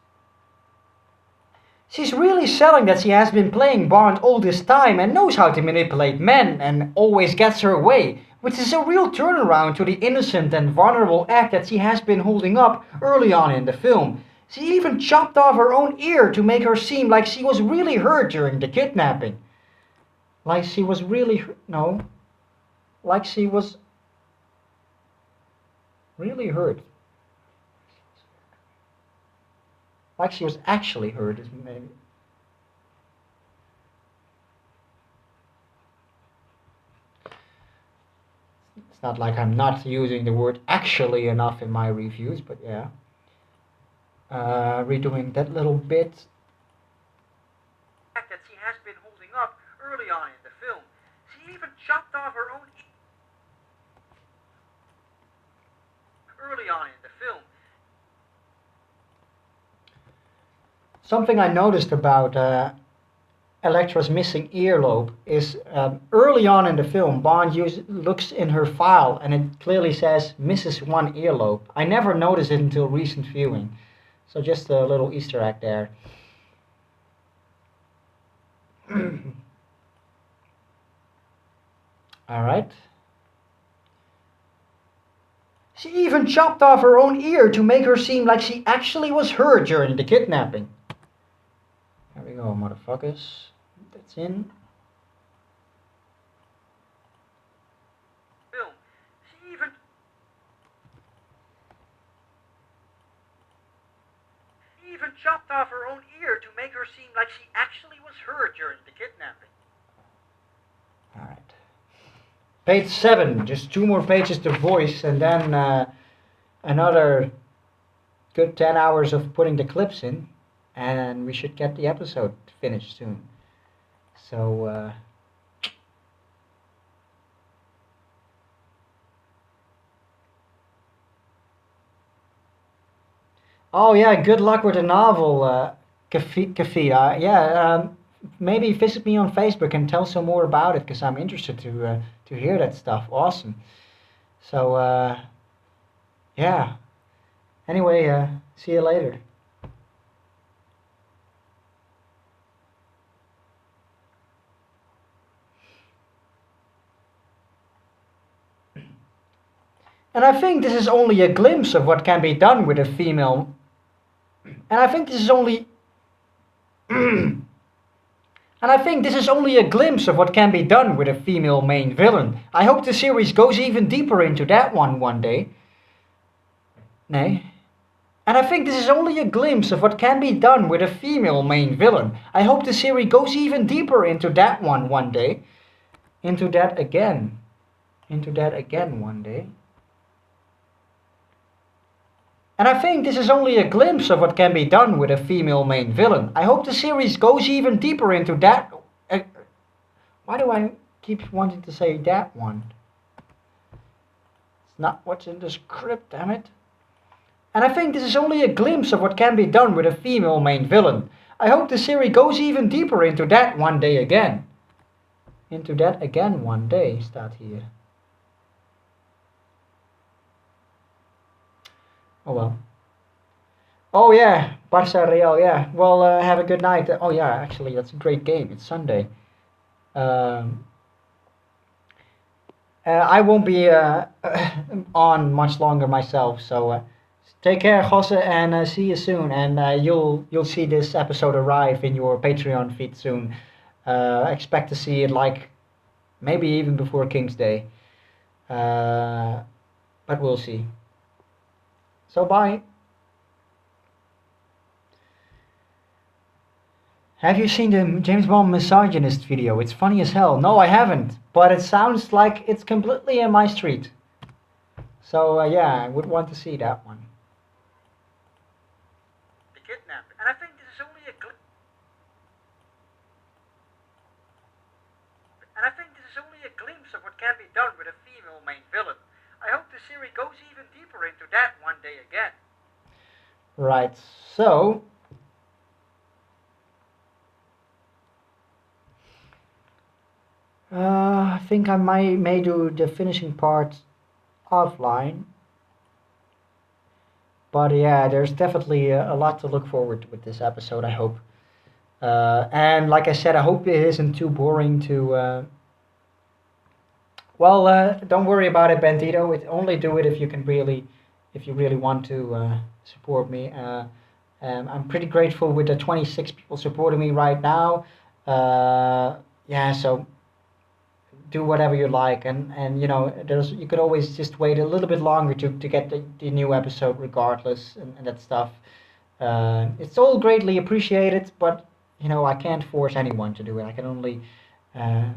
She's really selling that she has been playing Bond all this time and knows how to manipulate men and always gets her way, which is a real turnaround to the innocent and vulnerable act that she has been holding up early on in the film. She even chopped off her own ear to make her seem like she was really hurt during the kidnapping. Like she was really... no. Like she was really hurt. Like she was actually hurt, maybe. It's not like I'm not using the word actually enough in my reviews, but yeah. Redoing that little bit. That she has been holding up early on in the film. She even chopped off her own early on in the film. Something I noticed about Elektra's missing earlobe is early on in the film, Bond looks in her file and it clearly says misses one earlobe. I never noticed it until recent viewing. So just a little Easter egg there. Alright. She even chopped off her own ear to make her seem like she actually was hurt during the kidnapping. There we go, motherfuckers. That's in. Film. She even chopped off her own ear to make her seem like she actually was hurt during the kidnapping. Alright. Page 7, just 2 more pages to voice, and then another good 10 hours of putting the clips in, and we should get the episode finished soon. So, oh yeah, good luck with the novel, Kafia. Yeah, maybe visit me on Facebook and tell some more about it, because I'm interested to hear that stuff. Awesome. So, yeah. Anyway, see you later. And I think this is only a glimpse of what can be done with a female. And I think this is only... And I think this is only a glimpse of what can be done with a female main villain. I hope the series goes even deeper into that one day. Nee. And I think this is only a glimpse of what can be done with a female main villain. I hope the series goes even deeper into that one day. Into that again one day. And I think this is only a glimpse of what can be done with a female main villain. I hope the series goes even deeper into that... why do I keep wanting to say that one? It's not what's in the script, damn it. And I think this is only a glimpse of what can be done with a female main villain. I hope the series goes even deeper into that one day again. Into that again one day, staat hier. Oh well. Oh yeah, Barça Real, yeah. Well, have a good night. Oh yeah, actually that's a great game. It's Sunday. I won't be on much longer myself, so take care, Gosse, and see you soon. And you'll see this episode arrive in your Patreon feed soon. Expect to see it like maybe even before King's Day. But we'll see. So bye. Have you seen the James Bond misogynist video? It's funny as hell. No, I haven't. But it sounds like it's completely in my street. So yeah, I would want to see that one. what can be done with a female main villain. I hope the series goes even deeper into that one day again. Right. So, I think I may do the finishing part offline. But yeah, there's definitely a lot to look forward to with this episode, I hope. And like I said, I hope it isn't too boring to. Well, don't worry about it, Bentito. Only do it if you can really, if you really want to support me. I'm pretty grateful with the 26 people supporting me right now. Yeah, so do whatever you like, and there's you could always just wait a little bit longer to get the new episode regardless, and that stuff. It's all greatly appreciated, but I can't force anyone to do it. I can only uh,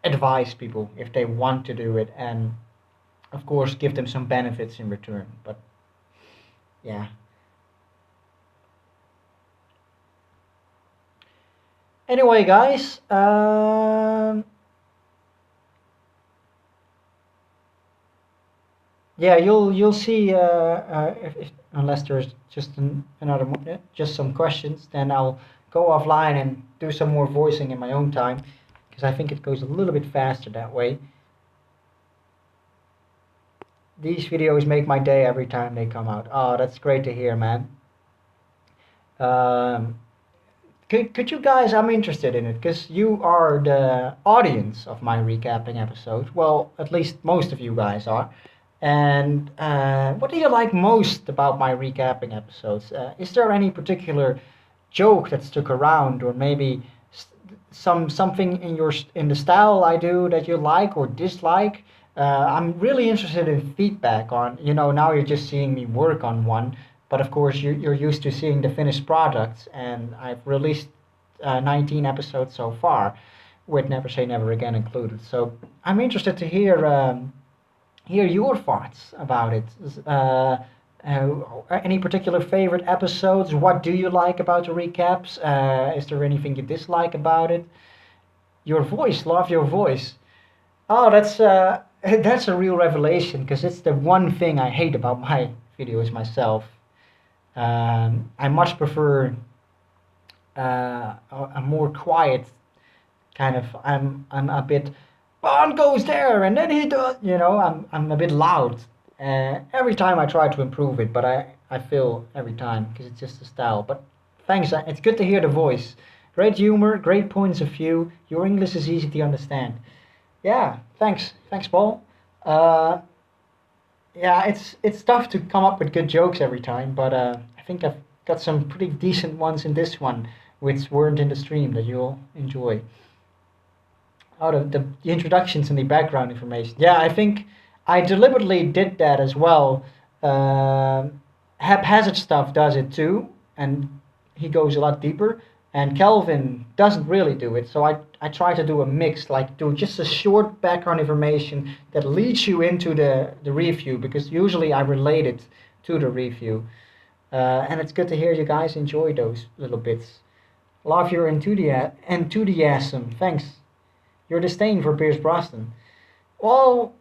advise people if they want to do it, and of course give them some benefits in return. But yeah. Anyway, guys, yeah, you'll see. If unless there's just just some questions, then I'll go offline and do some more voicing in my own time, because I think it goes a little bit faster that way. These videos make my day every time they come out. Oh, that's great to hear, man. Um, could you guys? I'm interested in it because you are the audience of my recapping episode. Well, at least most of you guys are. And what do you like most about my recapping episodes? Is there any particular joke that stuck around, or maybe something in the style I do that you like or dislike? I'm really interested in feedback on. Now you're just seeing me work on one, but of course you're used to seeing the finished products, and I've released 19 episodes so far, with Never Say Never Again included. So I'm interested to hear your thoughts about it. Any particular favorite episodes? What do you like about the recaps? Is there anything you dislike about it? Your voice, love your voice. Oh, that's that's a real revelation because it's the one thing I hate about my videos myself. I much prefer a more quiet kind of. I'm a bit. Bond goes there, and then he does. I'm a bit loud. Every time I try to improve it, but I fail every time because it's just a style. But thanks, it's good to hear the voice. Great humor, great points of view. Your English is easy to understand. Yeah, thanks, Paul. Uh, yeah, it's tough to come up with good jokes every time, but I think I've got some pretty decent ones in this one, which weren't in the stream that you'll enjoy. Out of the introductions and the background information. Yeah, I think I deliberately did that as well. Haphazard stuff does it too, and he goes a lot deeper. And Kelvin doesn't really do it, so I try to do a mix, like do just a short background information that leads you into the review, because usually I relate it to the review. And it's good to hear you guys enjoy those little bits. Love your enthusiasm. Thanks. Your disdain for Pierce Brosnan. Well,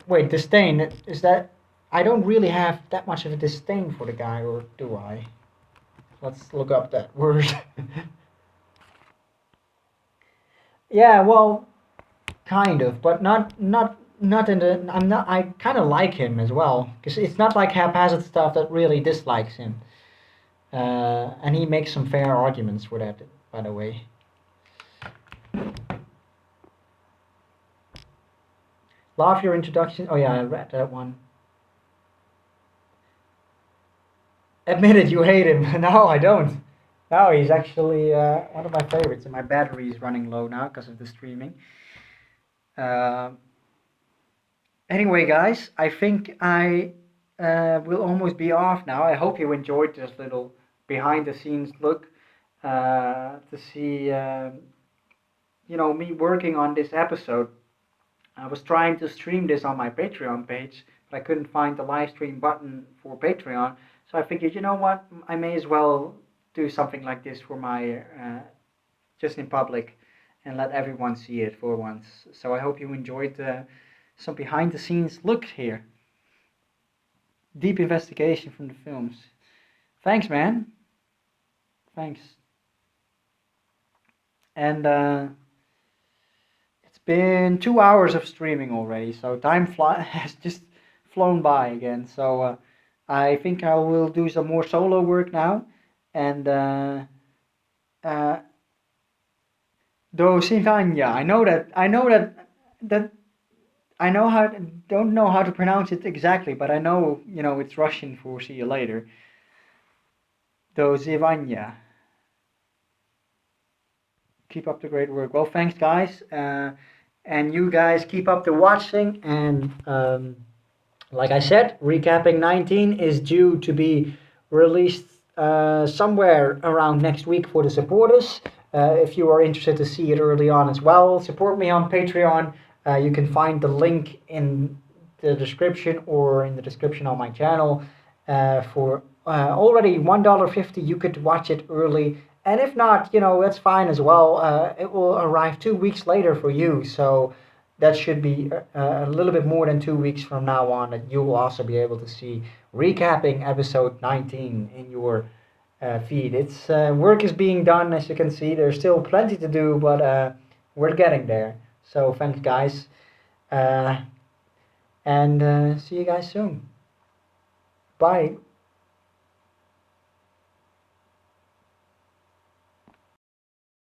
wait, disdain, is that. I don't really have that much of a disdain for the guy, or do I? Let's look up that word. Yeah, well, kind of, but not in the. I'm not. I kind of like him as well, because it's not like haphazard stuff that really dislikes him. And he makes some fair arguments for that, by the way. Love your introduction. Oh yeah, I read that one. Admit it, you hate him. No, I don't. No, he's actually one of my favorites, and my battery is running low now because of the streaming. Uh, anyway, guys, I think I will almost be off now. I hope you enjoyed this little behind the scenes look to see, me working on this episode. I was trying to stream this on my Patreon page, but I couldn't find the live stream button for Patreon. So I figured, you know what, I may as well do something like this for my just in public, and let everyone see it for once. So I hope you enjoyed some behind the scenes look here. Deep investigation from the films. Thanks, man. Thanks. And it's been 2 hours of streaming already, so time has just flown by again. So I think I will do some more solo work now, and uh, Dosinvanya. That I know how don't know how to pronounce it exactly, but I know it's Russian for see you later. Dozivanya. Keep up the great work. Well, thanks, guys, and you guys keep up the watching. And like I said, recapping 19 is due to be released somewhere around next week for the supporters. If you are interested to see it early on as well, support me on Patreon. You can find the link in the description or in the description on my channel. For already $1.50, you could watch it early. And if not, that's fine as well. It will arrive 2 weeks later for you. So that should be a little bit more than 2 weeks from now on that you will also be able to see recapping episode 19 in your feed. It's work is being done, as you can see. There's still plenty to do, but we're getting there. So thanks, guys, and see you guys soon. Bye.